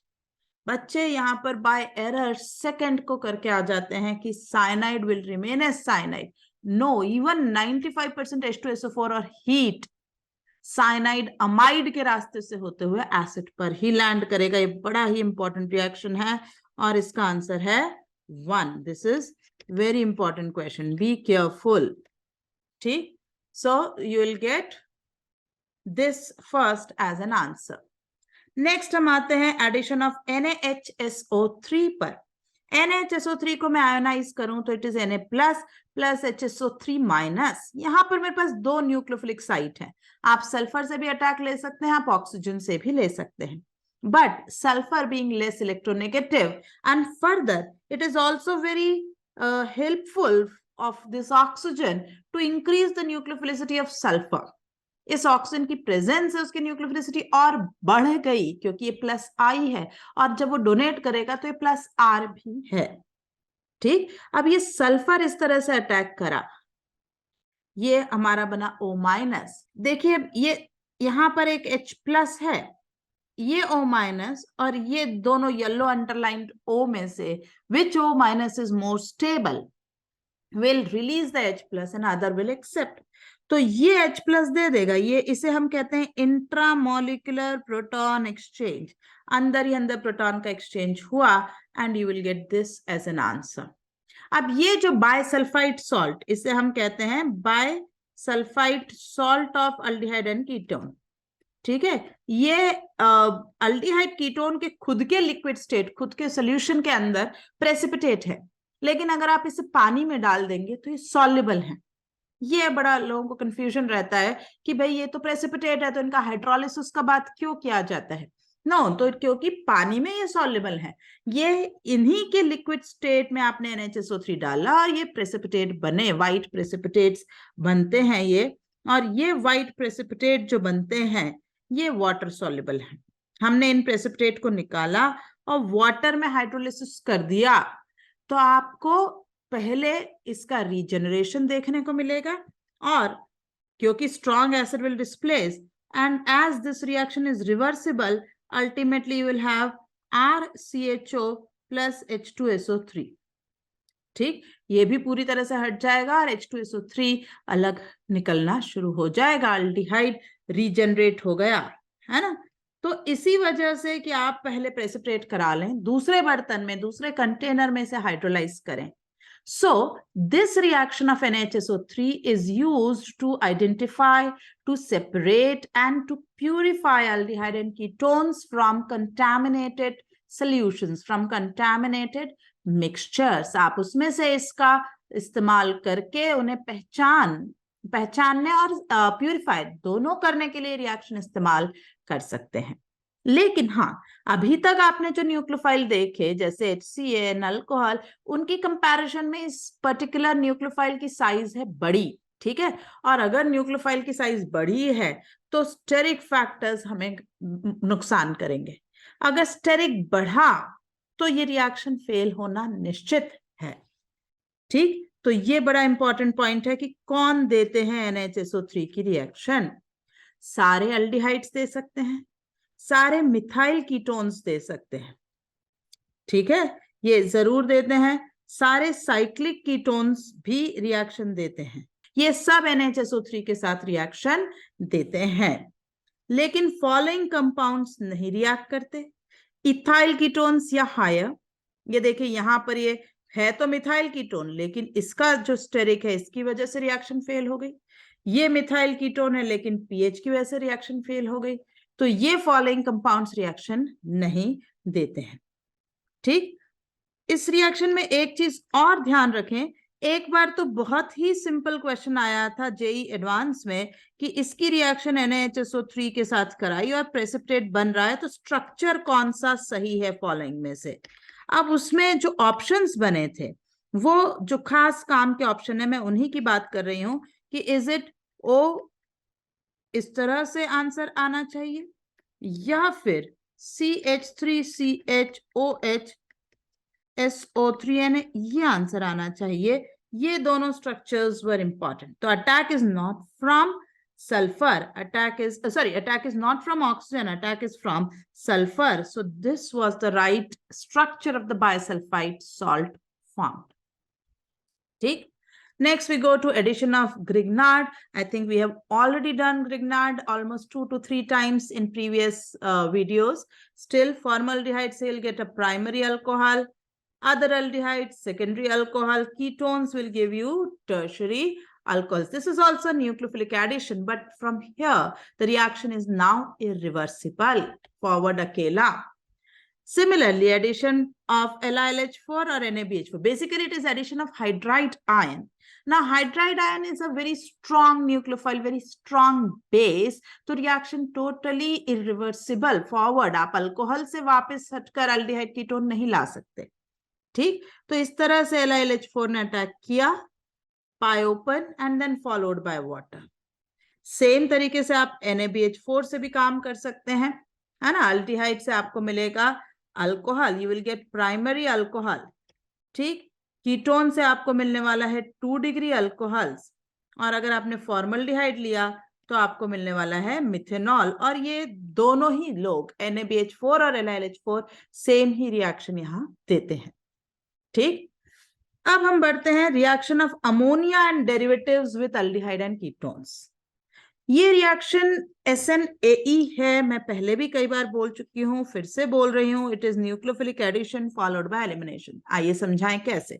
बच्चे यहाँ पर बाय एरर सेकंड को करके आ जाते हैं कि cyanide will remain as cyanide. No, even 95% H2SO4 और हीट साइनाइड अमाइड के रास्ते से होते हुए एसिड पर ही लैंड करेगा। ये बड़ा ही इंपॉर्टेंट रिएक्शन है और इसका आंसर है 1। This is very important question, be careful. ठीक, so you will get this first as an answer. Next हम आते हैं एडिशन ऑफ NaHSO3 पर। NaHSO3 को मैं आयोनाइज करूं तो it is Na plus HSO3 minus. यहां पर मेरे पास दो न्यूक्लियोफिलिक साइट है, आप सल्फर से भी अटैक ले सकते हैं, आप ऑक्सीजन से भी ले सकते हैं, but sulfur being less electronegative and further it is also very helpful of this oxygen to increase the nucleophilicity of sulfur। इस ऑक्सीजन की प्रेजेंस है उसकी न्यूक्लियोफिलिसिटी और बढ़ गई क्योंकि ये प्लस आई है, और जब वो डोनेट करेगा तो ये प्लस आर भी है। ठीक, अब ये सल्फर इस तरह से अटैक करा ये हमारा बना O माइनस। देखिए ये यहां पर एक H प्लस है, ये O माइनस और ये दोनों येलो अंडरलाइंड O में से which O minus is more stable will release the H plus and other will accept। तो ये H plus दे देगा, ये इसे हम कहते हैं इंट्रामोलिकुलर प्रोटॉन एक्सचेंज। अंदर ही अंदर प्रोटॉन का एक्सचेंज हुआ and you will get this as an answer. अब ये जो बायसल्फाइड सॉल्ट, इसे हम कहते हैं bisulphide salt of aldehyde and ketone. ठीक है, ये अल्डिहाइड कीटोन के खुद के लिक्विड स्टेट, खुद के सोल्यूशन के अंदर प्रेसिपिटेट है, लेकिन अगर आप इसे पानी में डाल देंगे तो ये सॉल्युबल है। ये बड़ा लोगों को कंफ्यूजन रहता है कि भाई ये तो प्रेसिपिटेट है तो इनका हाइड्रोलिसिस का बात क्यों किया जाता है। नो, तो क्योंकि पानी में ये सॉल्युबल है, ये इन्हीं के लिक्विड स्टेट में आपने NaCO3 डाला और ये प्रेसिपिटेट बने, व्हाइट प्रेसिपिटेट्स बनते हैं ये। और ये व्हाइट प्रेसिपिटेट जो बनते हैं ये वाटर सॉल्युबल है। हमने इन प्रेसिपिटेट को निकाला और वाटर में हाइड्रोलिसिस कर दिया तो आपको पहले इसका रीजनरेशन देखने को मिलेगा, और क्योंकि strong acid will displace and as this reaction is reversible, ultimately you will have RCHO plus H2SO3। ठीक, ये भी पूरी तरह से हट जाएगा और H2SO3 अलग निकलना शुरू हो जाएगा, अल्डिहाइड रीजनरेट हो गया, है ना। तो इसी वजह से कि आप पहले प्रेसिपिटेट करा लें, दूसरे बर्तन में, दूसरे कंटेनर में से हाइड्रोलाइज करें। So this reaction of NaCO3 is used to identify, to separate and to purify aldehyde and ketones from contaminated solutions, from contaminated mixtures। आप उसमें से इसका इस्तेमाल करके उन्हें पहचानने और प्यूरिफाई दोनों करने के लिए रिएक्शन इस्तेमाल कर सकते हैं। लेकिन हाँ, अभी तक आपने जो न्यूक्लियोफाइल देखे जैसे HCl, अल्कोहल, उनकी कंपैरिजन में इस पर्टिकुलर न्यूक्लियोफाइल की साइज है बड़ी। ठीक है, और अगर न्यूक्लियोफाइल की साइज बड़ी है तो स्टेरिक फैक्टर्स हमें नुकसान करेंगे। अगर स्टेरिक बढ़ा तो ये रिएक्शन फेल होना निश्चित है। ठीक, तो ये बड़ा इंपॉर्टेंट पॉइंट है कि कौन देते हैं NaCO3 की रिएक्शन। सारे अल्डिहाइड्स दे सकते हैं, सारे मिथाइल कीटोन्स दे सकते हैं। ठीक है, ये जरूर देते हैं। सारे साइक्लिक कीटोन्स भी रिएक्शन देते हैं, ये सब NaCO3 के साथ रिएक्शन देते हैं। लेकिन फॉलोइंग कंपाउंड्स नहीं रिएक्ट करते। इथाइल कीटोन्स या हायर, ये देखिए यहां पर ये है तो मिथाइल कीटोन, लेकिन इसका जो स्टेरिक है इसकी वजह से रिएक्शन फेल हो गई। ये मिथाइल कीटोन है लेकिन पीएच की वजह से रिएक्शन फेल हो गई। तो ये फॉलोइंग कंपाउंड्स रिएक्शन नहीं देते हैं। ठीक, इस रिएक्शन में एक चीज और ध्यान रखें, एक बार तो बहुत ही सिंपल क्वेश्चन आया था जेई एडवांस में कि इसकी रिएक्शन NaHSO3 के साथ कराई और प्रेसिपिटेट बन रहा है, तो स्ट्रक्चर कौन सा सही है फॉलोइंग में से। अब उसमें जो ऑप्शंस बने थे वो जो खास काम के ऑप्शन है, मैं उन्हीं की बात कर रही हूं कि इज इट O, इस तरह से आंसर आना चाहिए, या फिर CH3CHOH SO3 ये आंसर आना चाहिए। ये दोनों स्ट्रक्चर्स वर इंपॉर्टेंट। तो attack is not from sulfur, attack is not from oxygen, attack is from sulfur। So this was the right structure of the bisulfite salt formed। ठीक, next we go to addition of Grignard। I think we have already done Grignard almost 2 to 3 times in previous videos। Still formaldehyde will get a primary alcohol, other aldehydes secondary alcohol, ketones will give you tertiary alcohols। This is also nucleophilic addition, but from here the reaction is now irreversible, forward akela। Similarly, addition of LiLH4 or NaBH4, basically it is addition of hydride ion। Now hydride ion is a very strong nucleophile, very strong base, तो reaction totally irreversible, forward। आप alcohol से वापस हटकर aldehyde ketone नहीं ला सकते। ठीक, तो इस तरह से LiLH4 ने अटैक किया, pi open and then followed by water. Same तरीके से आप NaBH4 से भी काम कर सकते हैं, है ना। अल्डिहाइड से आपको मिलेगा alcohol, you will gate primary alcohol. ठीक, कीटोन से आपको मिलने वाला है 2 डिग्री अल्कोहल्स, और अगर आपने फॉर्मल्डिहाइड लिया तो आपको मिलने वाला है मिथेनॉल। और ये दोनों ही लोग NaBH4 और NaLH4 सेम ही रिएक्शन यहाँ देते हैं। ठीक, अब हम बढ़ते हैं reaction of ammonia and derivatives with aldehyde and ketones. ये रिएक्शन SNAE है, मैं पहले भी कई बार बोल चुकी हूं, फिर से बोल रही हूं, it is nucleophilic addition followed by elimination. आइए समझाएं कैसे।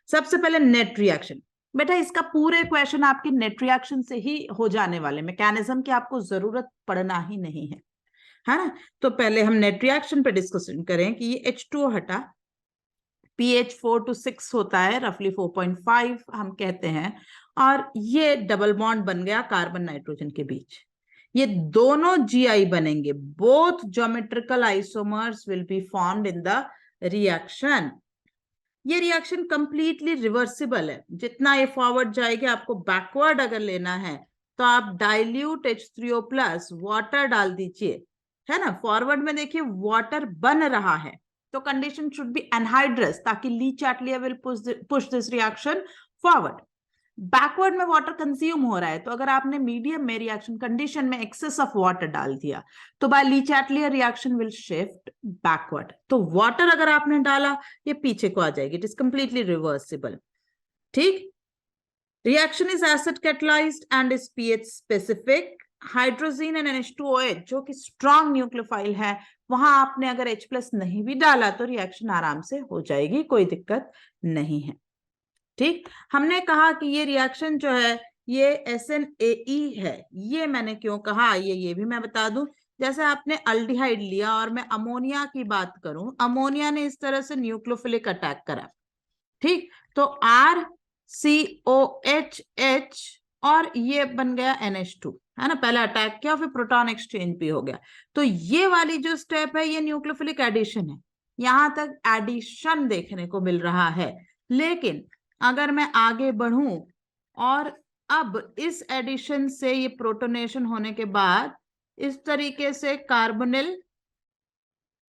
सबसे पहले नेट रिएक्शन। बेटा इसका पूरे क्वेश्चन आपके नेट रिएक्शन से ही हो जाने वाले, मैकेनिज्म की आपको जरूरत पड़ना ही नहीं है ना। तो पहले हम नेट रिएक्शन पे डिस्कशन करें कि ये H2O हटा, pH 4 to 6 होता है, रफली 4.5 हम कहते हैं, और ये डबल बॉन्ड बन गया कार्बन नाइट्रोजन के बीच। ये दोनों GI बनेंगे, both geometrical isomers will be formed in the reaction. ये रिएक्शन कंप्लीटली रिवर्सिबल है, जितना ये फॉरवर्ड जाएगी, आपको बैकवर्ड अगर लेना है तो आप डाइल्यूट H3O प्लस वाटर डाल दीजिए, है ना। फॉरवर्ड में देखिए वाटर बन रहा है, तो कंडीशन शुड बी एनहाइड्रस, ताकि Le Chatelier will push this reaction forward. Backward में वाटर कंज्यूम हो रहा है, तो अगर आपने मीडियम में रिएक्शन कंडीशन में एक्सेस ऑफ वाटर डाल दिया तो by Le Chatelier reaction will shift backward. तो वाटर अगर आपने डाला ये पीछे को आ जाएगी, इट इज कंप्लीटली रिवर्सिबल। ठीक, reaction is acid catalysed and is pH specific. Hydrazine and NH2OH जो कि स्ट्रॉन्ग न्यूक्लियोफाइल है, वहां आपने अगर H+ नहीं भी डाला तो रिएक्शन आराम से हो जाएगी, कोई दिक्कत नहीं है। ठीक, हमने कहा कि ये रिएक्शन जो है ये SNAE है। ये मैंने क्यों कहा ये भी मैं बता दूं। जैसे आपने अल्डिहाइड लिया और मैं अमोनिया की बात करूं, अमोनिया ने इस तरह से न्यूक्लियोफिलिक अटैक करा, ठीक, तो RCOHH और ये बन गया NH2, है ना। पहले अटैक किया फिर प्रोटॉन एक्सचेंज भी हो गया। तो ये वाली जो स्टेप है ये न्यूक्लियोफिलिक एडिशन है, यहां तक एडिशन देखने को मिल रहा है। लेकिन अगर मैं आगे बढ़ूं और अब इस एडिशन से ये प्रोटोनेशन होने के बाद इस तरीके से carbonyl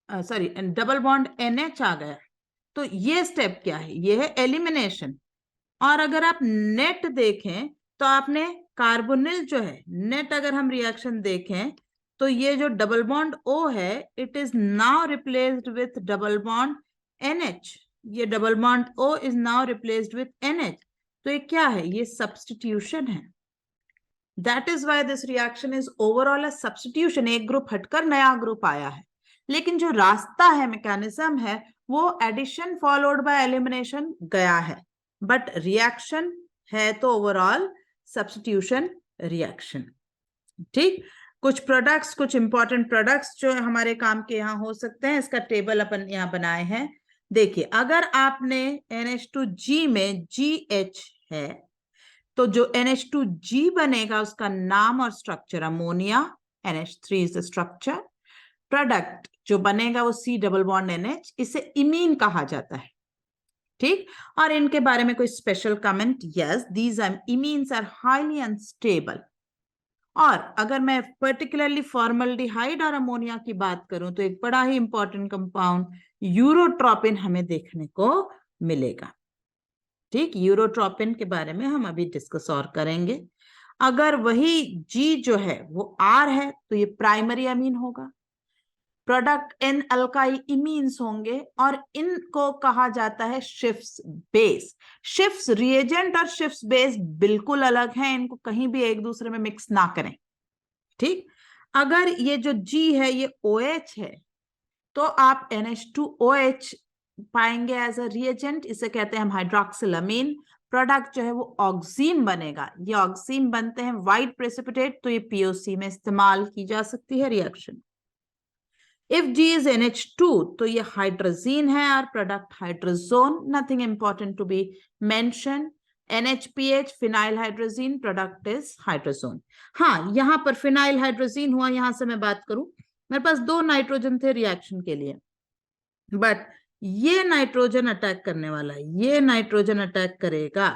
sorry double bond NH आ गया, तो ये स्टेप क्या है, ये है एलिमिनेशन। और अगर आप नेट देखें तो आपने कार्बोनिल जो है नेट, अगर हम रिएक्शन देखें तो ये जो डबल बॉन्ड O है it is now replaced with double bond NH। ये double bond O is now replaced with NH। तो ये क्या है, ये सब्स्टिट्यूशन है। That is why this reaction is overall a substitution. एक ग्रुप हटकर नया ग्रुप आया है, लेकिन जो रास्ता है, मैकेनिज्म है, वो एडिशन फॉलोड बाय एलिमिनेशन गया है, बट रिएक्शन है तो ओवरऑल सब्स्टिट्यूशन रिएक्शन। ठीक, कुछ प्रोडक्ट्स, कुछ इंपॉर्टेंट प्रोडक्ट्स जो हमारे काम के यहाँ हो सकते हैं, इसका टेबल अपन यहाँ बनाए हैं। देखिए, अगर आपने NH2G में GH है तो जो NH2G बनेगा उसका नाम और structure ammonia, NH3 is the structure. Product जो बनेगा वो C डबल बॉन्ड NH, इसे इमीन कहा जाता है। ठीक, और इनके बारे में कोई special comment, yes these imines are highly unstable. और अगर मैं पर्टिकुलरली फॉर्मल्डिहाइड और अमोनिया की बात करूं तो एक बड़ा ही इंपॉर्टेंट कंपाउंड यूरोट्रोपिन हमें देखने को मिलेगा। ठीक, यूरोट्रोपिन के बारे में हम अभी डिस्कस और करेंगे। अगर वही G जो है वो R है तो ये प्राइमरी अमीन होगा। प्रोडक्ट N अल्काइल इमीन्स होंगे और इनको कहा जाता है शिफ्स बेस। शिफ्स रिएजेंट और शिफ्स बेस बिल्कुल अलग हैं, इनको कहीं भी एक दूसरे में मिक्स ना करें। ठीक, अगर ये जो G है ये OH है तो आप NH2OH पाएंगे एज अ रिएजेंट, इसे कहते हैं हम हाइड्रोक्सिलामीन। प्रोडक्ट जो है वो ऑक्सीन बनेगा, ये ऑक्सीन बनते हैं व्हाइट प्रेसिपिटेट, तो ये POC में इस्तेमाल की जा सकती है reaction. If G is NH2 तो ये हाइड्रोजीन है और product hydrazone, nothing important to be mention. NHPH phenyl hydrazine, product is hydrazone. हाँ, यहां पर फिनाइल हाइड्रोजीन हुआ, यहां से मैं बात करूं, मेरे पास 2 नाइट्रोजन थे रिएक्शन के लिए, बट ये नाइट्रोजन अटैक करने वाला है, ये नाइट्रोजन अटैक करेगा।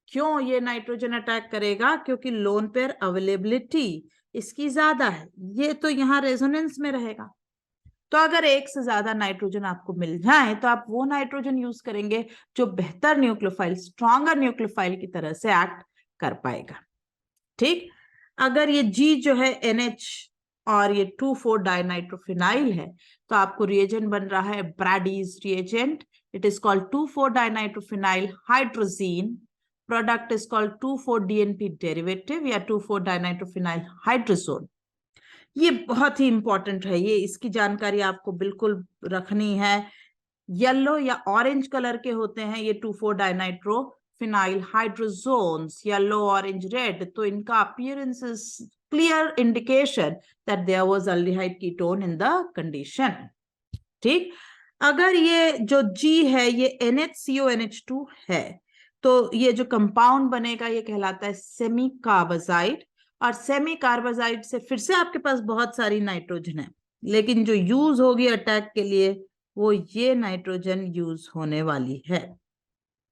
क्यों ये नाइट्रोजन अटैक करेगा, क्योंकि लोन पेयर अवेलेबिलिटी इसकी ज्यादा है, ये तो यहाँ रेजोनेंस में रहेगा। तो अगर एक से ज्यादा नाइट्रोजन आपको मिल जाए तो आप वो नाइट्रोजन यूज करेंगे जो बेहतर न्यूक्लियोफाइल, स्ट्रॉन्गर न्यूक्लियोफाइल की तरह से एक्ट कर पाएगा। ठीक, अगर ये G जो है NH और ये 2,4 डाइनाइट्रोफिनाइल है, तो आपको रिएजेंट बन रहा है Brady's reagent. It is called 2,4 dinitrophenyl hydrazine. Product is called 2,4 DNP derivative या 2,4 डाइनाइट्रोफिनाइल हाइड्रोजोन। ये बहुत ही इंपॉर्टेंट है, ये इसकी जानकारी आपको बिल्कुल रखनी है। येलो या ऑरेंज कलर के होते हैं ये 2,4 dinitrophenyl hydrazones, yellow, orange, red, तो इनका appearance is clear indication that there was aldehyde ketone in the condition. ठीक, अगर ये जो G है ये NHCONH2 है, तो ये जो कंपाउंड बनेगा ये कहलाता है सेमी कार्बाजाइड। और सेमी कार्बाजाइड से फिर से आपके पास बहुत सारी नाइट्रोजन है, लेकिन जो यूज होगी अटैक के लिए वो ये नाइट्रोजन यूज होने वाली है।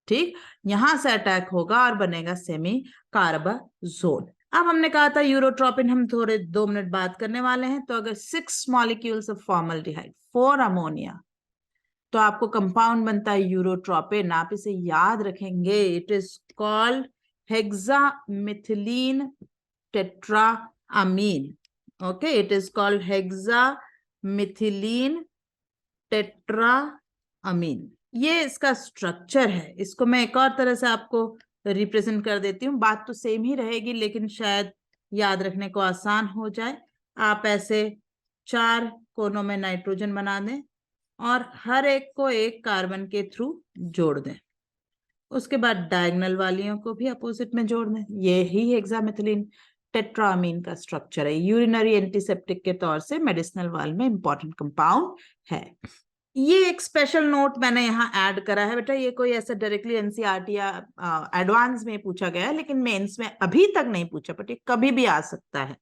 ठीक, यहां से अटैक होगा और बनेगा सेमी कार्बाजोन। अब हमने कहा था यूरोट्रोपिन हम थोड़े 2 मिनट बात करने वाले हैं। तो अगर 6 मॉलिक्यूल्स ऑफ फॉर्मल्डिहाइड 4 अमोनिया, तो आपको कंपाउंड बनता है यूरोट्रोपिन। आप इसे याद रखेंगे, it is called hexamethylene tetramine. Okay, it is called hexamethylene tetramine. ये इसका स्ट्रक्चर है। इसको मैं एक और तरह से आपको रिप्रेजेंट कर देती हूँ, बात तो सेम ही रहेगी लेकिन शायद याद रखने को आसान हो जाए। आप ऐसे 4 कोनों में नाइट्रोजन बना दें और हर एक को एक कार्बन के थ्रू जोड़ दें। उसके बाद डायगोनल वालियों को भी अपोजिट में जोड़ दें। ये ही हेक्सामिथिलीन टेट्राअमीन का स्ट्रक्चर है। यूरिनरी एंटीसेप्टिक के तौर से मेडिसिनल वाल में इंपॉर्टेंट कंपाउंड है। ये एक स्पेशल नोट मैंने यहाँ ऐड करा है बेटा, ये कोई ऐसा डायरेक्टली एनसीईआरटी या एडवांस में पूछा गया है, लेकिन मेंस में अभी तक नहीं पूछा, बट ये कभी भी आ सकता है।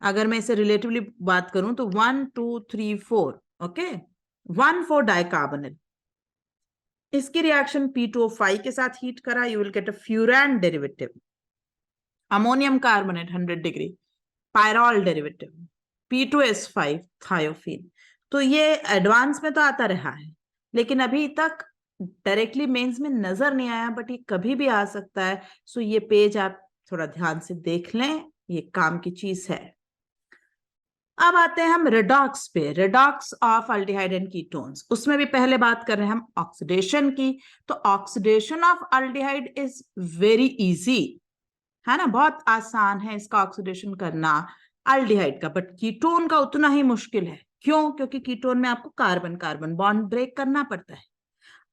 अगर मैं इसे रिलेटिवली बात करूं तो 1 2 3 4, ओके, 1,4 डाइकार्बोनिल। इसकी रिएक्शन P2O5 के साथ हीट करा, you will get a furan derivative. Ammonium carbonate 100 degree, pyrrole derivative, P2S5 thiophene. तो ये एडवांस में तो आता रहा है, लेकिन अभी तक डायरेक्टली मेंस में नजर नहीं आया, बट ये कभी भी आ सकता है। सो ये पेज आप थोड़ा ध्यान से देख लें, ये काम की चीज है। अब आते हैं हम रेडॉक्स पे, redox of aldehyde and ketones. उसमें भी पहले बात कर रहे हैं हम ऑक्सीडेशन की। तो oxidation of aldehyde is very easy, है ना, बहुत आसान है इसका ऑक्सीडेशन करना अल्डिहाइड का, बट कीटोन का उतना ही मुश्किल है। क्यों? क्योंकि कीटोन में आपको कार्बन कार्बन बॉन्ड ब्रेक करना पड़ता है।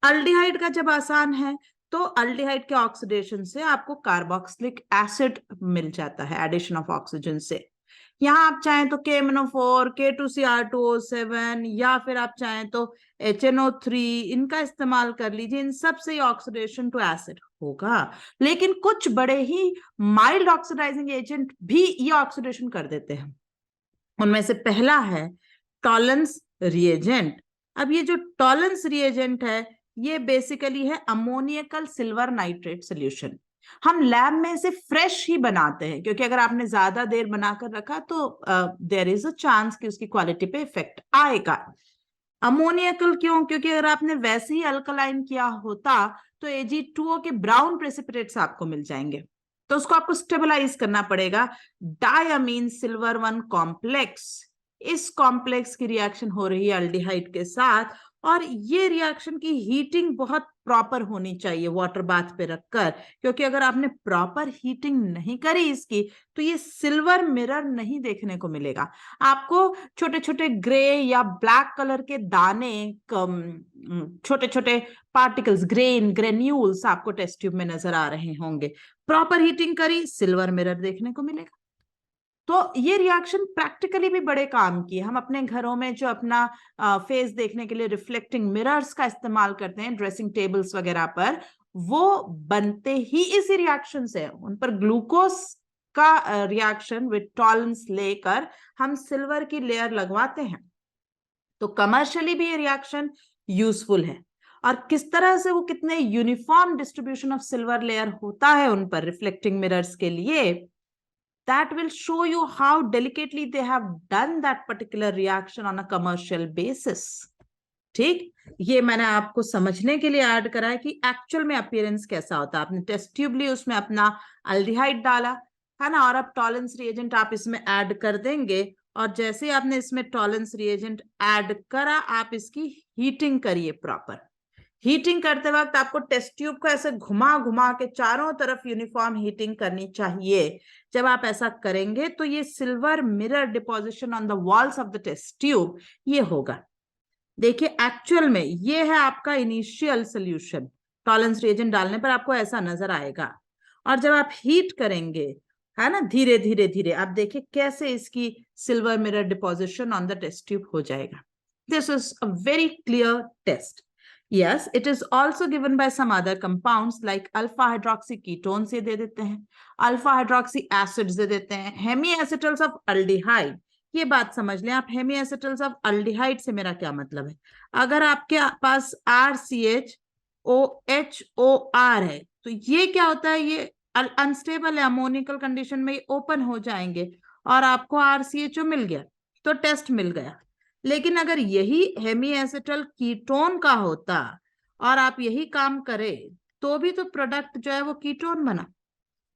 अल्डिहाइड का जब आसान है, तो अल्डिहाइड के ऑक्सीडेशन से आपको कार्बोक्सिलिक एसिड मिल जाता है एडिशन ऑफ ऑक्सीजन से। यहाँ आप चाहें तो KMnO4, K2Cr2O7 या फिर आप चाहें तो HNO3 इनका इस्तेमाल कर लीजिए। इन सब से ऑक्सीडेशन टू एसिड होगा, लेकिन कुछ बड़े ही माइल्ड ऑक्सीडाइजिंग एजेंट भी ये ऑक्सीडेशन कर देते हैं। उनमें से पहला है टॉलरेंस रिएजेंट। अब ये जो टॉलरेंस रिएजेंट है ये बेसिकली है अमोनियकल सिल्वर नाइट्रेट सोल्यूशन। हम लैब में इसे फ्रेश ही बनाते हैं, क्योंकि अगर आपने ज्यादा देर बनाकर रखा तो देयर इज अ चांस कि उसकी क्वालिटी पे इफेक्ट आएगा। अमोनियकल क्यों? क्योंकि अगर आपने वैसे ही अल्कलाइन किया होता तो Ag2O के ब्राउन प्रेसिपिटेट्स आपको मिल जाएंगे, तो उसको आपको स्टेबलाइज करना पड़ेगा। डायमीन सिल्वर 1 कॉम्प्लेक्स, इस कॉम्प्लेक्स की रिएक्शन हो रही है अल्डिहाइड के साथ, और ये रिएक्शन की हीटिंग बहुत प्रॉपर होनी चाहिए वाटर बाथ पे रखकर, क्योंकि अगर आपने प्रॉपर हीटिंग नहीं करी इसकी तो ये सिल्वर मिरर नहीं देखने को मिलेगा। आपको छोटे छोटे ग्रे या ब्लैक कलर के दाने, छोटे छोटे पार्टिकल्स, ग्रेन्यूल्स आपको टेस्ट ट्यूब में नजर आ रहे होंगे। प्रॉपर हीटिंग करी, सिल्वर मिरर देखने को मिलेगा। तो ये रिएक्शन प्रैक्टिकली भी बड़े काम की है। हम अपने घरों में जो अपना फेस देखने के लिए रिफ्लेक्टिंग मिरर्स का इस्तेमाल करते हैं ड्रेसिंग टेबल्स वगैरह पर, वो बनते ही इसी रिएक्शन से। उन पर ग्लूकोज का रिएक्शन विद टॉलरेंस लेकर हम सिल्वर की लेयर लगवाते हैं। तो कमर्शियली भी ये रिएक्शन यूजफुल है। और किस तरह से वो कितने uniform distribution of silver layer होता है उन पर रिफ्लेक्टिंग मिरर्स के लिए, that will show you how delicately they have done that particular reaction on a commercial basis. ठीक, ये मैंने आपको समझने के लिए ऐड करा है कि एक्चुअल में अपीयरेंस कैसा होता है। आपने टेस्ट ट्यूब ली, उसमें अपना अल्डिहाइड डाला है ना, और अब टॉलेंस रिएजेंट आप इसमें ऐड कर देंगे, और जैसे ही आपने इसमें टॉलेंस रिएजेंट ऐड करा, आप इसकी हीटिंग करिए प्रॉपर। हीटिंग करते वक्त आपको टेस्ट ट्यूब को ऐसे घुमा घुमा के चारों तरफ यूनिफॉर्म हीटिंग करनी चाहिए। जब आप ऐसा करेंगे तो ये silver mirror deposition on the walls of the test tube ये होगा। देखिए एक्चुअल में ये है आपका इनिशियल सोल्यूशन, टॉलेंस रिएजेंट डालने पर आपको ऐसा नजर आएगा। और जब आप हीट करेंगे है ना, धीरे धीरे धीरे, आप देखिए कैसे इसकी silver mirror deposition on the test tube हो जाएगा। This is a very clear test. Yes, it is also given by some other compounds like alpha hydroxy ketones ये दे देते हैं, अल्फा हाइड्रोक्सी एसिड्स दे देते हैं, हेमी एसिटल्स ऑफ अल्डिहाइड। ये बात समझ लें आप, हेमी एसिटल्स ऑफ अल्डिहाइड से मेरा क्या मतलब है। अगर आपके पास RCHOHOR है तो ये क्या होता है, ये अनस्टेबल है, अमोनिकल कंडीशन में ओपन हो जाएंगे और आपको RCHO मिल गया तो टेस्ट मिल गया। लेकिन अगर यही हेमी एसिटल कीटोन का होता और आप यही काम करें तो भी तो प्रोडक्ट जो है वो कीटोन बना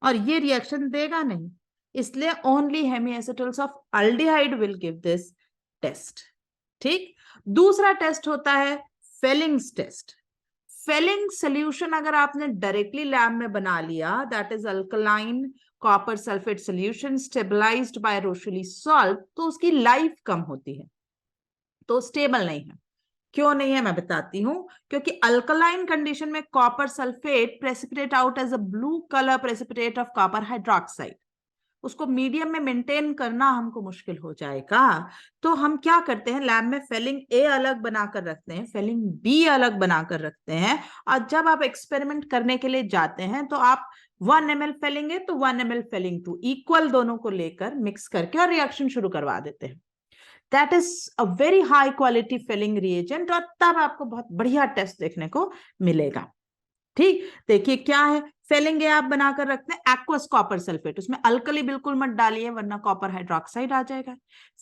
और ये रिएक्शन देगा नहीं। इसलिए only hemi acetals of aldehyde will give this test. ठीक, दूसरा टेस्ट होता है फेलिंग्स टेस्ट। फेलिंग सोल्यूशन अगर आपने डायरेक्टली लैब में बना लिया, that is alkaline copper sulphate solution stabilised by Rochelle salt, तो उसकी लाइफ कम होती है, तो स्टेबल नहीं है। क्यों नहीं है मैं बताती हूं, क्योंकि अल्कलाइन कंडीशन में copper sulphate precipitate out as a blue colour precipitate of copper hydroxide. उसको मीडियम में मेंटेन करना हमको मुश्किल हो जाएगा। तो हम क्या करते हैं, लैब में फेलिंग ए अलग बनाकर रखते हैं, फेलिंग बी अलग बनाकर रखते हैं, और जब आप एक्सपेरिमेंट करने के लिए जाते हैं तो आप 1 ml फेलिंग ए तो 1 ml फेलिंग 2 इक्वल दोनों को लेकर मिक्स करके और रिएक्शन शुरू करवा देते हैं। That is a very high quality Fehling reagent, और तब आपको बहुत बढ़िया टेस्ट देखने को मिलेगा। ठीक, देखिए क्या है, फेलिंग आप बनाकर रखते हैं एक्वस कॉपर सल्फेट, उसमें अल्कली बिल्कुल मत डालिए वरना कॉपर हाइड्रोक्साइड आ जाएगा।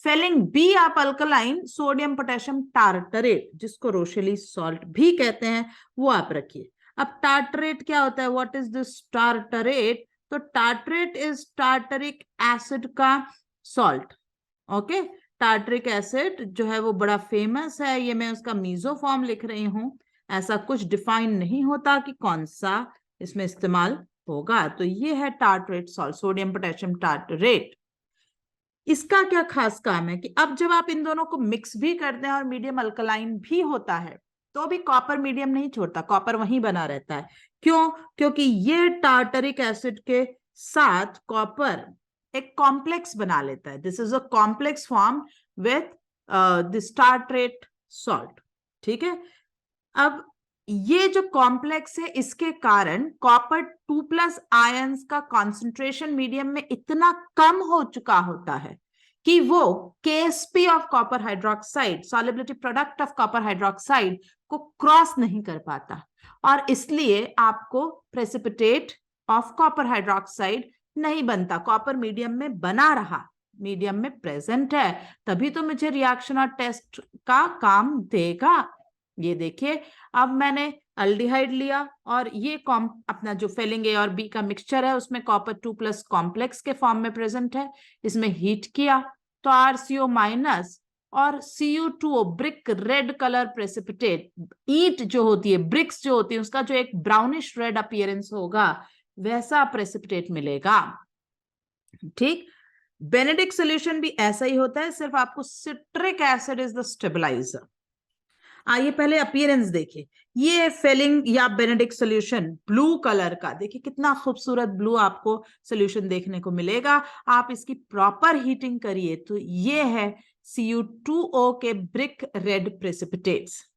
फेलिंग बी आप अल्कलाइन सोडियम पोटेशियम टार्टरेट, जिसको रोशेली सॉल्ट भी कहते हैं, वो आप रखिए। अब टार्टरेट क्या होता है, व्हाट इज दिस टार्टरेट, तो टार्टरेट इज टार्टरिक एसिड का सॉल्ट। ओके, टार्टरिक एसिड जो है वो बड़ा फेमस है, ये मैं उसका मीजो फॉर्म लिख रही हूं, ऐसा कुछ डिफाइन नहीं होता कि कौन सा इसमें इस्तेमाल होगा। तो ये है tartrate salt, sodium potassium tartrate. इसका क्या खास काम है कि अब जब आप इन दोनों को मिक्स भी करते हैं और मीडियम अल्कलाइन भी होता है तो भी कॉपर मीडियम नहीं छोड़ता, कॉपर वहीं बना रहता है। क्यों, क्योंकि ये टार्टरिक एसिड के साथ कॉपर एक कॉम्प्लेक्स बना लेता है। This is a complex form with this tartrate salt. ठीक है, अब ये जो कॉम्प्लेक्स है इसके कारण कॉपर 2+ आयंस का कॉन्सेंट्रेशन मीडियम में इतना कम हो चुका होता है कि वो KSP of copper hydroxide, solubility product of copper hydroxide को क्रॉस नहीं कर पाता, और इसलिए आपको प्रेसिपिटेट ऑफ कॉपर हाइड्रोक्साइड नहीं बनता। कॉपर मीडियम में बना रहा, मीडियम में प्रेजेंट है, तभी तो मुझे रिएक्शन और टेस्ट का काम देगा। ये देखिए, अब मैंने अल्डिहाइड लिया और ये अपना जो फेलिंग ए और बी का मिक्सचर है उसमें कॉपर 2+ कॉम्प्लेक्स के फॉर्म में प्रेजेंट है, इसमें हीट किया तो RCO- और Cu2O brick red colour precipitate, ईट जो होती है, ब्रिक्स जो होती है, उसका जो एक ब्राउनिश रेड अपीयरेंस होगा वैसा प्रेसिपिटेट मिलेगा। ठीक, बेनेडिक्ट सॉल्यूशन भी ऐसा ही होता है, सिर्फ आपको citric acid is the stabiliser. आइए पहले अपीयरेंस देखिए, ये फेलिंग या बेनेडिक्ट सॉल्यूशन ब्लू कलर का, देखिए कितना खूबसूरत ब्लू आपको सॉल्यूशन देखने को मिलेगा। आप इसकी प्रॉपर हीटिंग करिए तो ये है Cu2O के ब्रिक रेड प्रेसिपिटेट्स।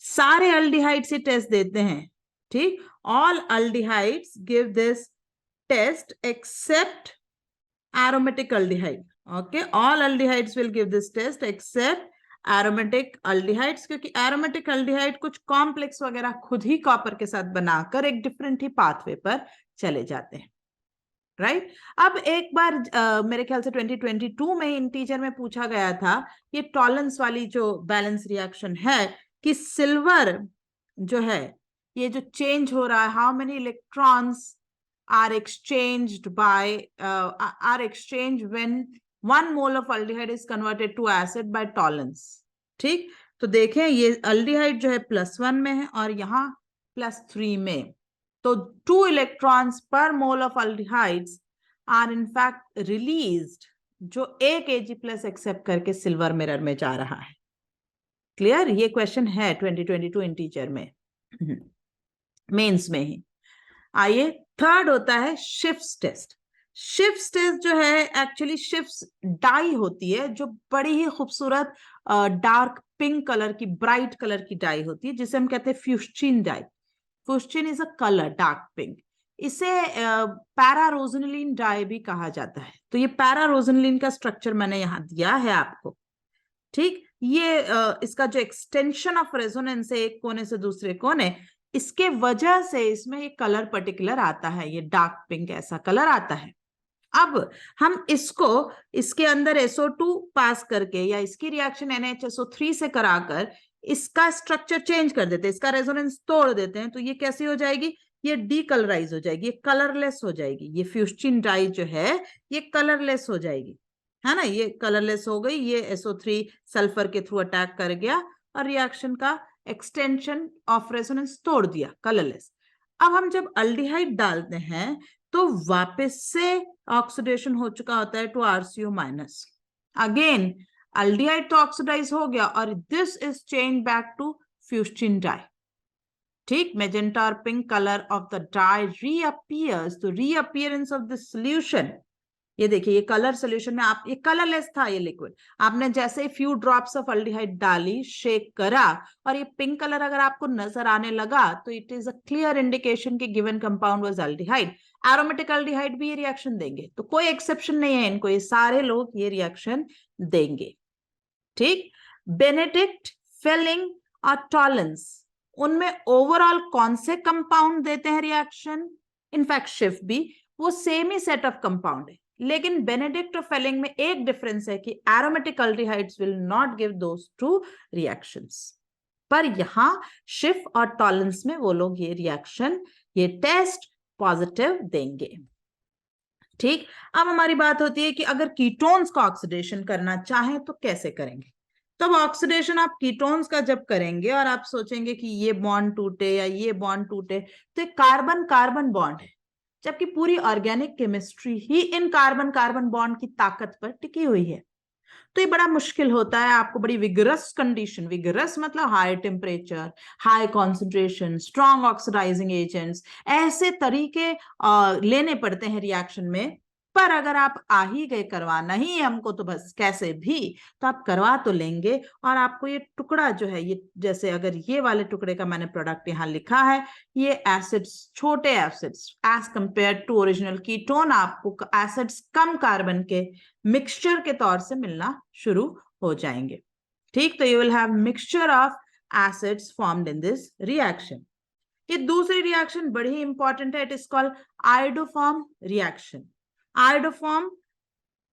सारे अल्डिहाइड से टेस्ट देते हैं, ठीक, all aldehydes give this test except aromatic aldehyde. Okay, all aldehydes will give this test except aromatic aldehydes, क्योंकि aromatic aldehyde कुछ कॉम्प्लेक्स वगैरह खुद ही कॉपर के साथ बनाकर एक डिफरेंट ही पाथवे पर चले जाते हैं। राइट, अब एक बार मेरे ख्याल से 2022 में इंटीजर में पूछा गया था, ये टॉलेंस वाली जो बैलेंस रिएक्शन है कि सिल्वर जो है ये जो चेंज हो रहा है, how many electrons are exchanged when 1 mole of aldehyde is converted to acid by Tollens. ठीक, तो देखें ये अल्डिहाइड जो है +1 में है और यहाँ +3 में, तो 2 electrons per mole of aldehydes are in fact released, जो 1 Ag+ एक्सेप्ट करके सिल्वर मिरर में जा रहा है। क्लियर? ये क्वेश्चन है 2022 इंटीजर में, मेंस में ही। आइए, थर्ड होता है शिफ्ट टेस्ट। शिफ्ट टेस्ट जो है एक्चुअली शिफ्ट डाई होती है, जो बड़ी ही खूबसूरत डार्क पिंक कलर की, ब्राइट कलर की डाई होती है, जिसे हम कहते हैं fuchsine dye. Fuchsine is a colour dark pink. इसे पैरारोजनिलीन डाई भी कहा जाता है। तो ये पैरारोजनिलीन का स्ट्रक्चर मैंने यहाँ दिया है आपको। ठीक, ये इसका जो एक्सटेंशन ऑफ रेजोनेंस है एक कोने से दूसरे कोने, इसके वजह से इसमें ये कलर पर्टिकुलर आता है, ये डार्क पिंक ऐसा कलर आता है। अब हम इसको इसके अंदर SO2 पास करके या इसकी रिएक्शन NHSO3 से कराकर इसका स्ट्रक्चर चेंज कर देते हैं, इसका रेजोनेंस तोड़ देते हैं, तो ये कैसी हो जाएगी? ये डीकलराइज हो जाएगी, ये कलरलेस हो जाएगी। ये फ्यूस्चिन डाई जो है ये कलरलेस हो जाएगी, है ना? ये कलरलेस हो गई, ये SO3 सल्फर के थ्रू अटैक कर गया और रिएक्शन का एक्सटेंशन ऑफ रेजोनेंस तोड़ दिया, कलरलेस। अब हम जब अल्डिहाइड डालते हैं तो वापस से ऑक्सीडेशन हो चुका होता है टू RCO-। अगेन अल्डिहाइड तो ऑक्सीडाइज हो गया और this is change back to fuchsine dye. ठीक, मैजेंटा और pink colour of the dye reappears. तो रीअपियरेंस ऑफ द सॉल्यूशन, ये देखिए ये कलर सोल्यूशन में आप, ये कलरलेस था ये लिक्विड, आपने जैसे फ्यू ड्रॉप्स ऑफ अल्डिहाइड डाली, शेक करा और ये पिंक कलर अगर आपको नजर आने लगा तो it is a clear indication कि given compound was aldehyde. Aromatic aldehyde भी ये रिएक्शन देंगे, तो कोई एक्सेप्शन नहीं है इनको, ये सारे लोग ये रिएक्शन देंगे। ठीक, बेनेडिक्ट, फेलिंग और टॉलेंस, उनमें ओवरऑल कौन से कंपाउंड देते हैं रिएक्शन? इनफैक्ट शिफ भी वो same he set of compound है, लेकिन बेनेडिक्ट और फेलिंग में एक डिफरेंस है कि aromatic aldehydes will not give those two reactions, पर यहां शिफ और टॉलेंस में वो लोग ये रिएक्शन, ये टेस्ट पॉजिटिव देंगे। ठीक, अब हमारी बात होती है कि अगर कीटोन्स का ऑक्सीडेशन करना चाहें तो कैसे करेंगे? तब ऑक्सीडेशन आप कीटोन्स का जब करेंगे और आप सोचेंगे कि ये बॉन्ड टूटे या ये बॉन्ड टूटे, तो एक कार्बन कार्बन बॉन्ड है, जबकि पूरी ऑर्गेनिक केमिस्ट्री ही इन कार्बन कार्बन बॉन्ड की ताकत पर टिकी हुई है। तो ये बड़ा मुश्किल होता है, आपको बड़ी विगरस कंडीशन, विगरस मतलब high temperature, high concentration, strong oxidising agents, ऐसे तरीके लेने पड़ते हैं रिएक्शन में। पर अगर आप आ ही गए करवाना ही हमको तो बस कैसे भी, तो आप करवा तो लेंगे। और आपको ये टुकड़ा जो है, ये जैसे अगर ये वाले टुकड़े का मैंने प्रोडक्ट यहाँ लिखा है, ये एसिड्स, छोटे acids as compare to original ketone, आपको एसिड्स कम कार्बन के मिक्सचर के तौर से मिलना शुरू हो जाएंगे। ठीक, तो you will have mixture of acids formed in this reaction. ये दूसरी रिएक्शन बड़ी ही इंपॉर्टेंट है, it is called iodoform reaction. Iodoform,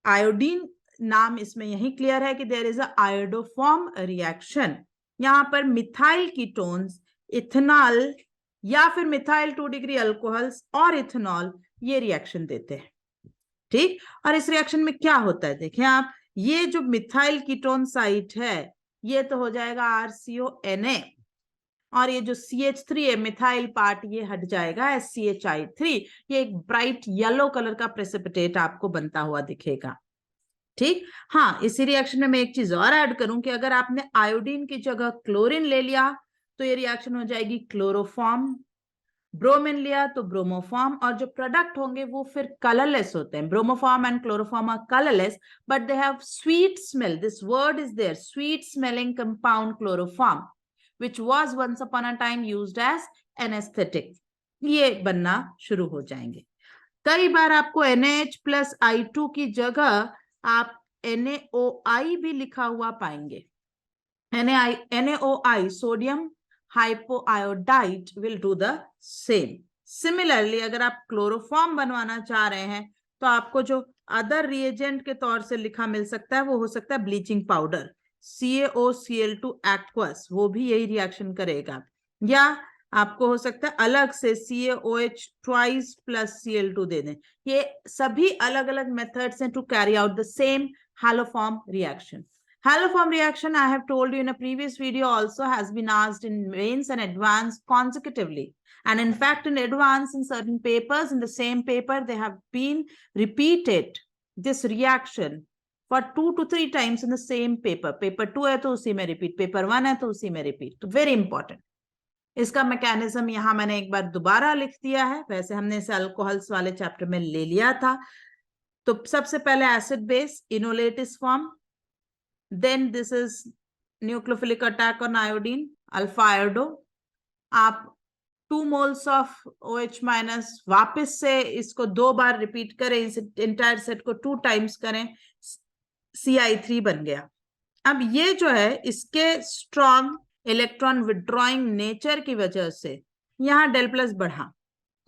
iodine नाम इसमें यही क्लियर है कि there is a iodoform reaction. यहां पर मिथाइल कीटोन्स, इथेनॉल या फिर मिथाइल 2 डिग्री अल्कोहल्स और इथेनॉल ये रिएक्शन देते हैं। ठीक, और इस रिएक्शन में क्या होता है देखें आप, ये जो मिथाइल कीटोन साइट है ये तो हो जाएगा RCONA, और ये जो CH3 है मिथाइल पार्ट ये हट जाएगा SCHI3। ये एक ब्राइट येलो कलर का प्रेसिपिटेट आपको बनता हुआ दिखेगा। ठीक, हाँ, इसी रिएक्शन में मैं एक चीज और ऐड करूं कि अगर आपने आयोडीन की जगह क्लोरीन ले लिया तो ये रिएक्शन हो जाएगी क्लोरोफॉर्म, ब्रोमीन लिया तो ब्रोमोफॉर्म, और जो प्रोडक्ट होंगे वो फिर कलरलेस होते हैं। Bromoform and chloroform are colourless but they have sweet smell, this word is there, sweet smelling compound chloroform which was once upon a time used as anesthetic, ये बनना शुरू हो जाएंगे। कई बार आपको NaH+I2 की जगह आप NaOI भी लिखा हुआ पाएंगे। NaOI, sodium hypoiodide, will do the same. Similarly, अगर आप क्लोरोफॉर्म बनवाना चाह रहे हैं तो आपको जो अदर रिएजेंट के तौर से लिखा मिल सकता है वो हो सकता है ब्लीचिंग पाउडर, CaOCl2 aqueous, वो भी यही रिएक्शन करेगा। या आपको हो सकता है अलग से CaOH twice plus Cl2 दे दें। ये सभी अलग अलग मेथड्स हैं to carry out the same haloform reaction. Haloform reaction, I have told you in a previous video, also has been asked in mains and advanced consecutively. And in fact, in advance, in certain papers, in the same paper, they have been repeated this reaction for 2 to 3 times in the same paper. Paper 2 है तो उसी में repeat, paper 1 है तो उसी में repeat. तो very important. इसका मैकेनिज्म यहाँ मैंने एक बार दोबारा लिख दिया है, वैसे हमने इसे अल्कोहल्स वाले चैप्टर में ले लिया था। तो सबसे पहले acid base enolate is form, then this is nucleophilic attack on iodine alpha iodo. आप 2 मोल्स ऑफ OH माइनस वापस से इसको 2 बार रिपीट करें, इस इंटायर सेट को 2 टाइम्स करें, CI3 बन गया। अब ये जो है इसके स्ट्रॉन्ग इलेक्ट्रॉन विड्रॉइंग नेचर की वजह से यहाँ डेल प्लस बढ़ा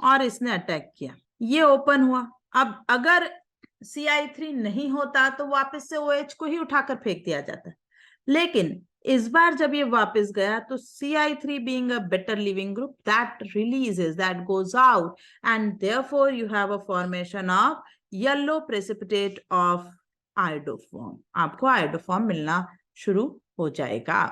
और इसने अटैक किया, ये ओपन हुआ। अब अगर CI3 नहीं होता तो वापस से OH को ही उठाकर फेंक दिया जाता, लेकिन इस बार जब ये वापस गया तो CI3 being a better leaving group, that releases, that goes out, and therefore you have a formation of yellow precipitate of iodoform. आपको iodoform मिलना शुरू हो जाएगा।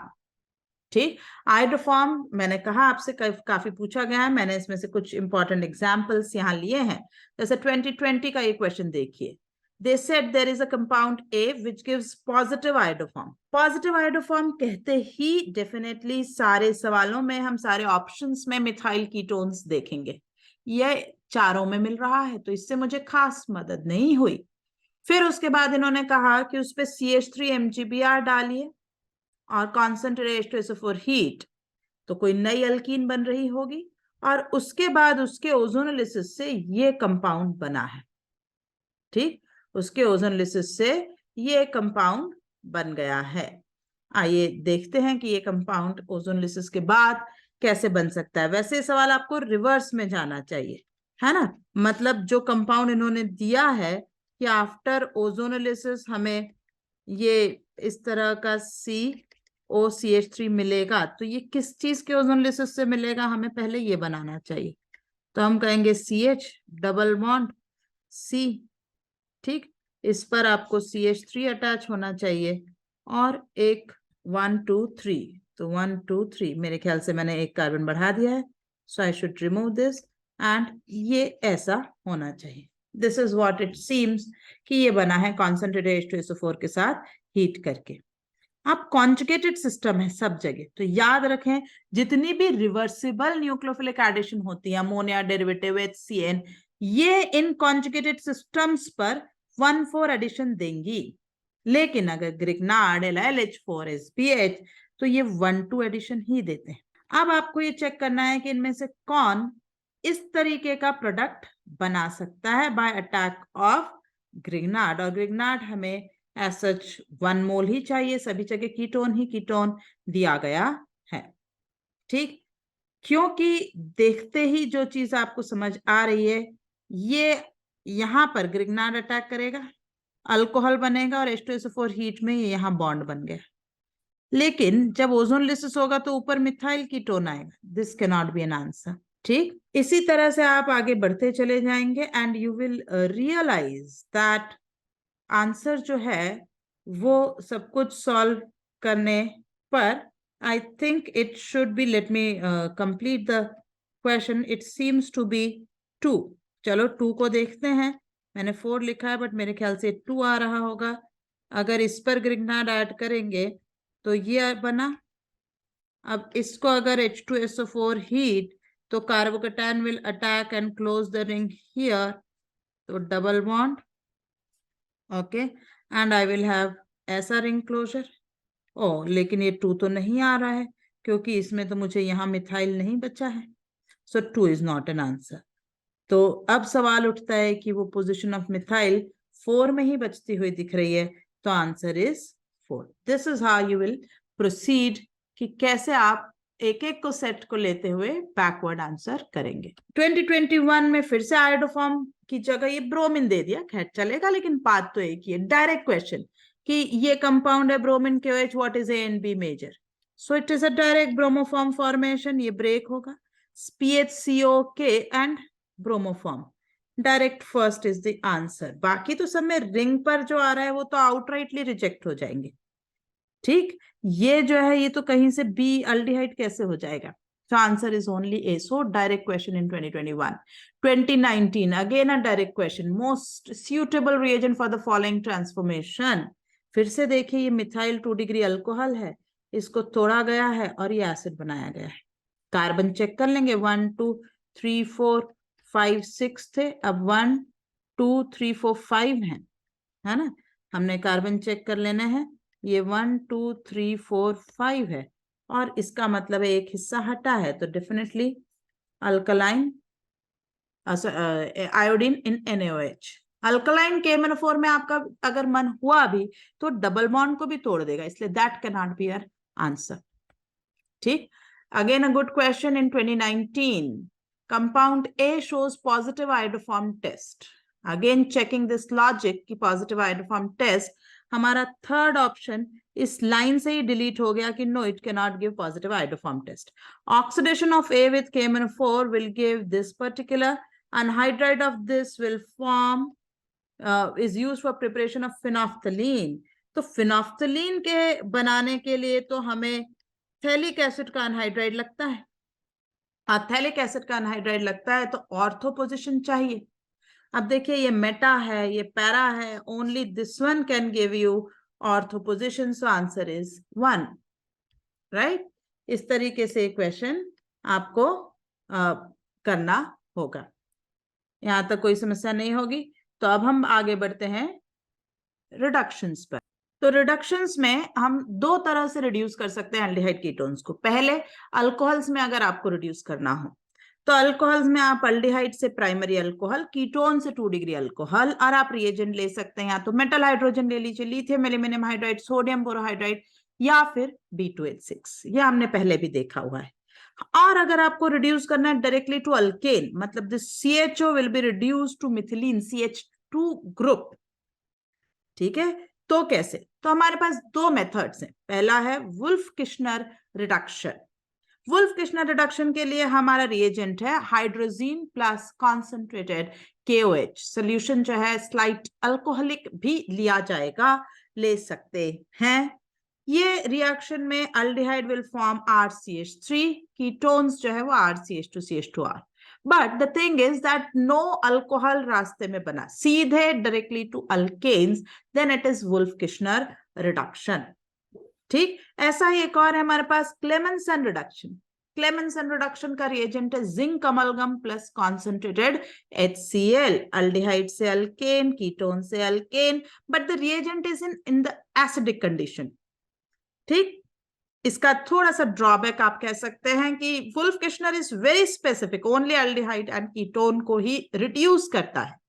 ठीक, iodoform मैंने कहा आपसे काफी पूछा गया है, मैंने इसमें से कुछ इंपॉर्टेंट एग्जांपल्स यहाँ लिए हैं। जैसे 2020 का ये क्वेश्चन देखिए, they said there is a compound A which gives positive iodoform. Positive iodoform कहते ही डेफिनेटली सारे सवालों में हम सारे ऑप्शंस में मिथाइल कीटोन्स देखेंगे, ये चारों में मिल रहा है तो इससे मुझे खास मदद नहीं हुई। फिर उसके बाद इन्होंने कहा कि उस पे CH3 MgBr डालिए और कॉन्सेंट्रेट H2SO4 हीट, तो कोई नई अल्कीन बन रही होगी, और उसके बाद उसके ओजोनोलिसिस से ये कंपाउंड बना है। ठीक, उसके ओजोनोलिसिस से ये कंपाउंड बन गया है। आइए देखते हैं कि ये कंपाउंड ओजोनोलिसिस के बाद कैसे बन सकता है। वैसे सवाल आपको रिवर्स में जाना चाहिए, है ना, मतलब जो कंपाउंड इन्होंने दिया है कि आफ्टर ओजोनोलिसिस हमें ये इस तरह का COCH3 मिलेगा, तो ये किस चीज के ओजोनोलिसिस से मिलेगा, हमें पहले ये बनाना चाहिए। तो हम कहेंगे CH डबल बॉन्ड C, ठीक, इस पर आपको CH3 अटैच होना चाहिए और एक 1 2 3, तो 1 2 3 मेरे ख्याल से मैंने एक कार्बन बढ़ा दिया है, so I should remove this and ये ऐसा होना चाहिए। This is what it seems कि ये बना है कॉन्सेंट्रेटेड H2SO4 के साथ हीट करके। अब कॉन्जुगेटेड सिस्टम है सब जगह, तो याद रखें जितनी भी रिवर्सिबल न्यूक्लियोफिलिक एडिशन होती है, अमोनिया डेरिवेटिव HCN, ये इन कॉन्जुगेटेड सिस्टम्स पर 1,4 एडिशन देंगी, लेकिन अगर ग्रिग्नार्ड LiLH4SBH तो ये 1,2 एडिशन ही देते हैं। अब आपको ये चेक करना है कि इनमें से कौन इस तरीके का प्रोडक्ट बना सकता है बाय अटैक ऑफ ग्रिग्नार्ड, और ग्रिग्नार्ड हमें एज सच 1 मोल ही चाहिए, सभी जगह कीटोन ही कीटोन दिया गया है। ठीक, क्योंकि देखते ही जो चीज आपको समझ आ रही है, ये यहां पर ग्रिग्नार्ड अटैक करेगा, अल्कोहल बनेगा और H2SO4 हीट में ये यहाँ बॉन्ड बन गया, लेकिन जब ओजोनोलिसिस होगा तो ऊपर मिथाइल कीटोन आएगा, this can not be an answer. ठीक, इसी तरह से आप आगे बढ़ते चले जाएंगे and you will realise that answer जो है वो सब कुछ सॉल्व करने पर I think it should be, let me complete the question, it seems to be 2। चलो 2 को देखते हैं, मैंने 4 लिखा है बट मेरे ख्याल से 2 आ रहा होगा। अगर इस पर ग्रिग्नार्ड ऐड करेंगे तो ये बना, अब इसको अगर H2SO4 हीट तो carbocation will attack and close the ring here, तो double bond, okay, and I will have ऐसा रिंग क्लोजर। ओ, लेकिन ये 2 तो नहीं आ रहा है क्योंकि इसमें तो मुझे यहाँ मिथाइल नहीं बचा है, सो 2 इज नॉट एन आंसर। तो अब सवाल उठता है कि वो पोजीशन ऑफ मिथाइल 4 में ही बचती हुई दिख रही है, तो answer is 4। This is how you will proceed कि कैसे आप एक एक को सेट को लेते हुए बैकवर्ड आंसर करेंगे। 2021 में फिर से आयोडोफॉर्म की जगह ये ब्रोमीन दे दिया, खैर चलेगा, लेकिन बात तो एक ही है। डायरेक्ट क्वेश्चन, कि ये कंपाउंड है bromine KOH, what is A and B major? So it is a direct bromoform formation, ये ब्रेक होगा PHCOK and bromoform, direct first is the answer. बाकी तो सब में रिंग पर जो आ रहा है वो तो आउटराइटली रिजेक्ट हो जाएंगे। ठीक, ये जो है ये तो कहीं से बी अल्डिहाइड कैसे हो जाएगा? So answer is only A. So direct question in 2021. 2019 again a direct question. Most suitable reagent for the following transformation. फिर से देखिए ये मिथाइल 2 डिग्री अल्कोहल है, इसको तोड़ा गया है और ये एसिड बनाया गया है। कार्बन चेक कर लेंगे, 1 2 3 4 5 6 थे, अब 1 2 3 4 5 है ना। हमने कार्बन चेक कर लेना है, ये 1 2 3 4 5 है और इसका मतलब है एक हिस्सा हटा है, तो डेफिनेटली अल्कलाइन आयोडीन इन NaOH। अल्कलाइन KMnO4 में आपका अगर मन हुआ भी तो डबल बॉन्ड को भी तोड़ देगा, इसलिए that can not be our answer. ठीक, again a good question in 2019, compound A shows positive iodoform test। Again checking this logic कि पॉजिटिव आयोडोफॉर्म टेस्ट, हमारा थर्ड ऑप्शन इस लाइन से ही डिलीट हो गया कि no it can not give positive iodoform test. Oxidation of A with KMnO4 will give this particular anhydride of this will form is used for preparation of phenolphthalein। तो phenolphthalein के बनाने के लिए तो हमें थैलिक एसिड का anhydride लगता है, थैलिक एसिड का अनहाइड्राइड लगता है तो ऑर्थो पोजीशन चाहिए। अब देखिए ये मेटा है, ये पैरा है, only this one can give you ortho position, so answer is 1, right. इस तरीके से क्वेश्चन आपको करना होगा, यहां तक कोई समस्या नहीं होगी। तो अब हम आगे बढ़ते हैं रिडक्शंस पर। तो रिडक्शंस में हम दो तरह से रिड्यूस कर सकते हैं एल्डिहाइड कीटोन्स को। पहले अल्कोहल्स में अगर आपको रिड्यूस करना हो तो अल्कोहल्स में आप अल्डिहाइड से प्राइमरी अल्कोहल, कीटोन से 2 डिग्री अल्कोहल, और आप रिएजेंट ले सकते हैं या तो मेटल हाइड्रोजन ले लीजिए, lithium aluminium hydride, sodium borohydride, या फिर B2H6, ये हमने पहले भी देखा हुआ है। और अगर आपको रिड्यूस करना है डायरेक्टली टू अल्केन, मतलब this CHO will be reduce to methylene CH2 group, ठीक है, तो कैसे? तो हमारे पास दो मेथड्स हैं। पहला है वुल्फ-किश्नर रिडक्शन। वुल्फ-किश्नर रिडक्शन के लिए हमारा रिएजेंट है hydrazine plus concentrated KOH। Solution जो है स्लाइट अल्कोहलिक भी लिया जाएगा, ले सकते हैं। ये रिएक्शन में aldehyde will form RCH3, ketones जो है वो RCH2CH2R। But the thing is that no alcohol रास्ते में बना, सीधे directly to alkanes, then it is Wolff Kishner reduction. ठीक, ऐसा ही एक और है हमारे पास क्लेमेंसन रिडक्शन। क्लेमेंसन रिडक्शन का रिएजेंट है zinc amalgam plus concentrated HCl, aldehyde से अल्केन, कीटोन से alkane, but the reagent is in the acidic condition. ठीक, इसका थोड़ा सा ड्रॉबैक आप कह सकते हैं कि wolf-Kishner is very specific, only aldehyde and ketone को ही रिड्यूस करता है,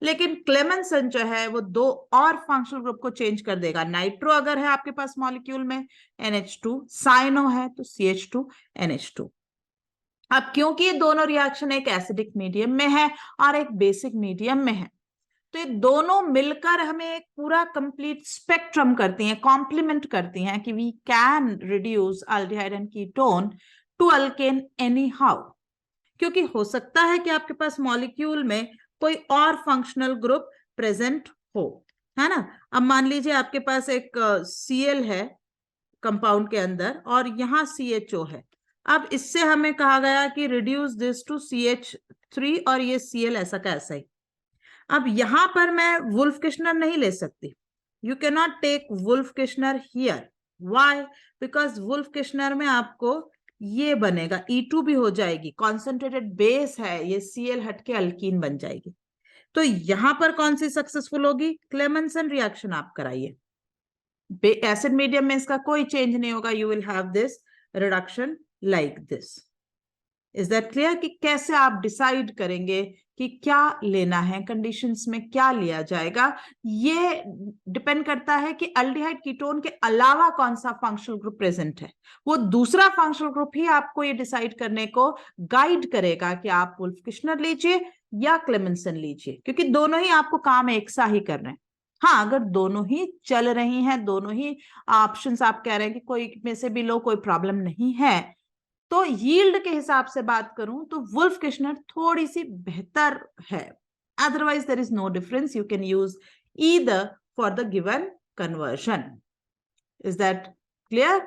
लेकिन क्लेमेंसन जो है वो दो और फंक्शनल ग्रुप को चेंज कर देगा। नाइट्रो अगर है आपके पास मॉलिक्यूल में NH2, साइनो है तो CH2NH2। अब क्योंकि ये दोनों रिएक्शन एक एसिडिक मीडियम में है और एक बेसिक मीडियम में है, तो ये दोनों मिलकर हमें एक पूरा कंप्लीट स्पेक्ट्रम करती हैं, कॉम्प्लीमेंट करती हैं कि we can reduce aldehyde and ketone to alkane any how. क्योंकि हो सकता है कि आपके पास मॉलिक्यूल में कोई और फंक्शनल ग्रुप प्रेजेंट हो, है ना। अब मान लीजिए आपके पास एक Cl है कंपाउंड के अंदर और यहाँ CHO है। अब इससे हमें कहा गया कि रिड्यूस दिस टू CH3 और ये Cl ऐसा का ऐसा ही। अब यहां पर मैं वुल्फ-किश्नर नहीं ले सकती, you can not take Wolff Kishner here. Why? Because Wolff Kishner में आपको ये बनेगा, E2 भी हो जाएगी, कॉन्सेंट्रेटेड बेस है, ये Cl हट के अल्कीन बन जाएगी। तो यहां पर कौन सी सक्सेसफुल होगी? क्लेमेंसन रिएक्शन आप कराइए, एसिड मीडियम में इसका कोई चेंज नहीं होगा, you will have this reduction like this. Is that clear कि कैसे आप डिसाइड करेंगे कि क्या लेना है, कंडीशंस में क्या लिया जाएगा? ये डिपेंड करता है कि अल्डिहाइड कीटोन के अलावा कौन सा फंक्शनल ग्रुप प्रेजेंट है, वो दूसरा फंक्शनल ग्रुप ही आपको ये डिसाइड करने को गाइड करेगा कि आप वुल्फ-किश्नर लीजिए या क्लेमेंसन लीजिए, क्योंकि दोनों ही आपको काम एक सा ही कर रहे हैं। हाँ, अगर दोनों ही चल रही हैं, दोनों ही ऑप्शंस आप कह रहे हैं कि कोई में से भी लो, कोई प्रॉब्लम नहीं है, तो यील्ड के हिसाब से बात करूं तो वुल्फ किशनर थोड़ी सी बेहतर है। Otherwise there is no difference, you can use either for the given conversion. Is that clear?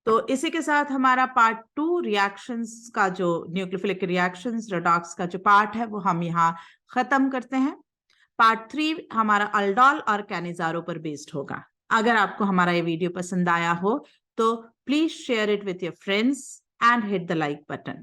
तो इसी के साथ हमारा पार्ट 2 रिएक्शंस का, जो न्यूक्लियोफिलिक रिएक्शंस रेडॉक्स का जो पार्ट है, वो हम यहाँ खत्म करते हैं। पार्ट 3 हमारा अल्डोल और कैनिजारो पर बेस्ड होगा। अगर आपको हमारा ये वीडियो पसंद आया हो तो please share it with your friends and hit the like button.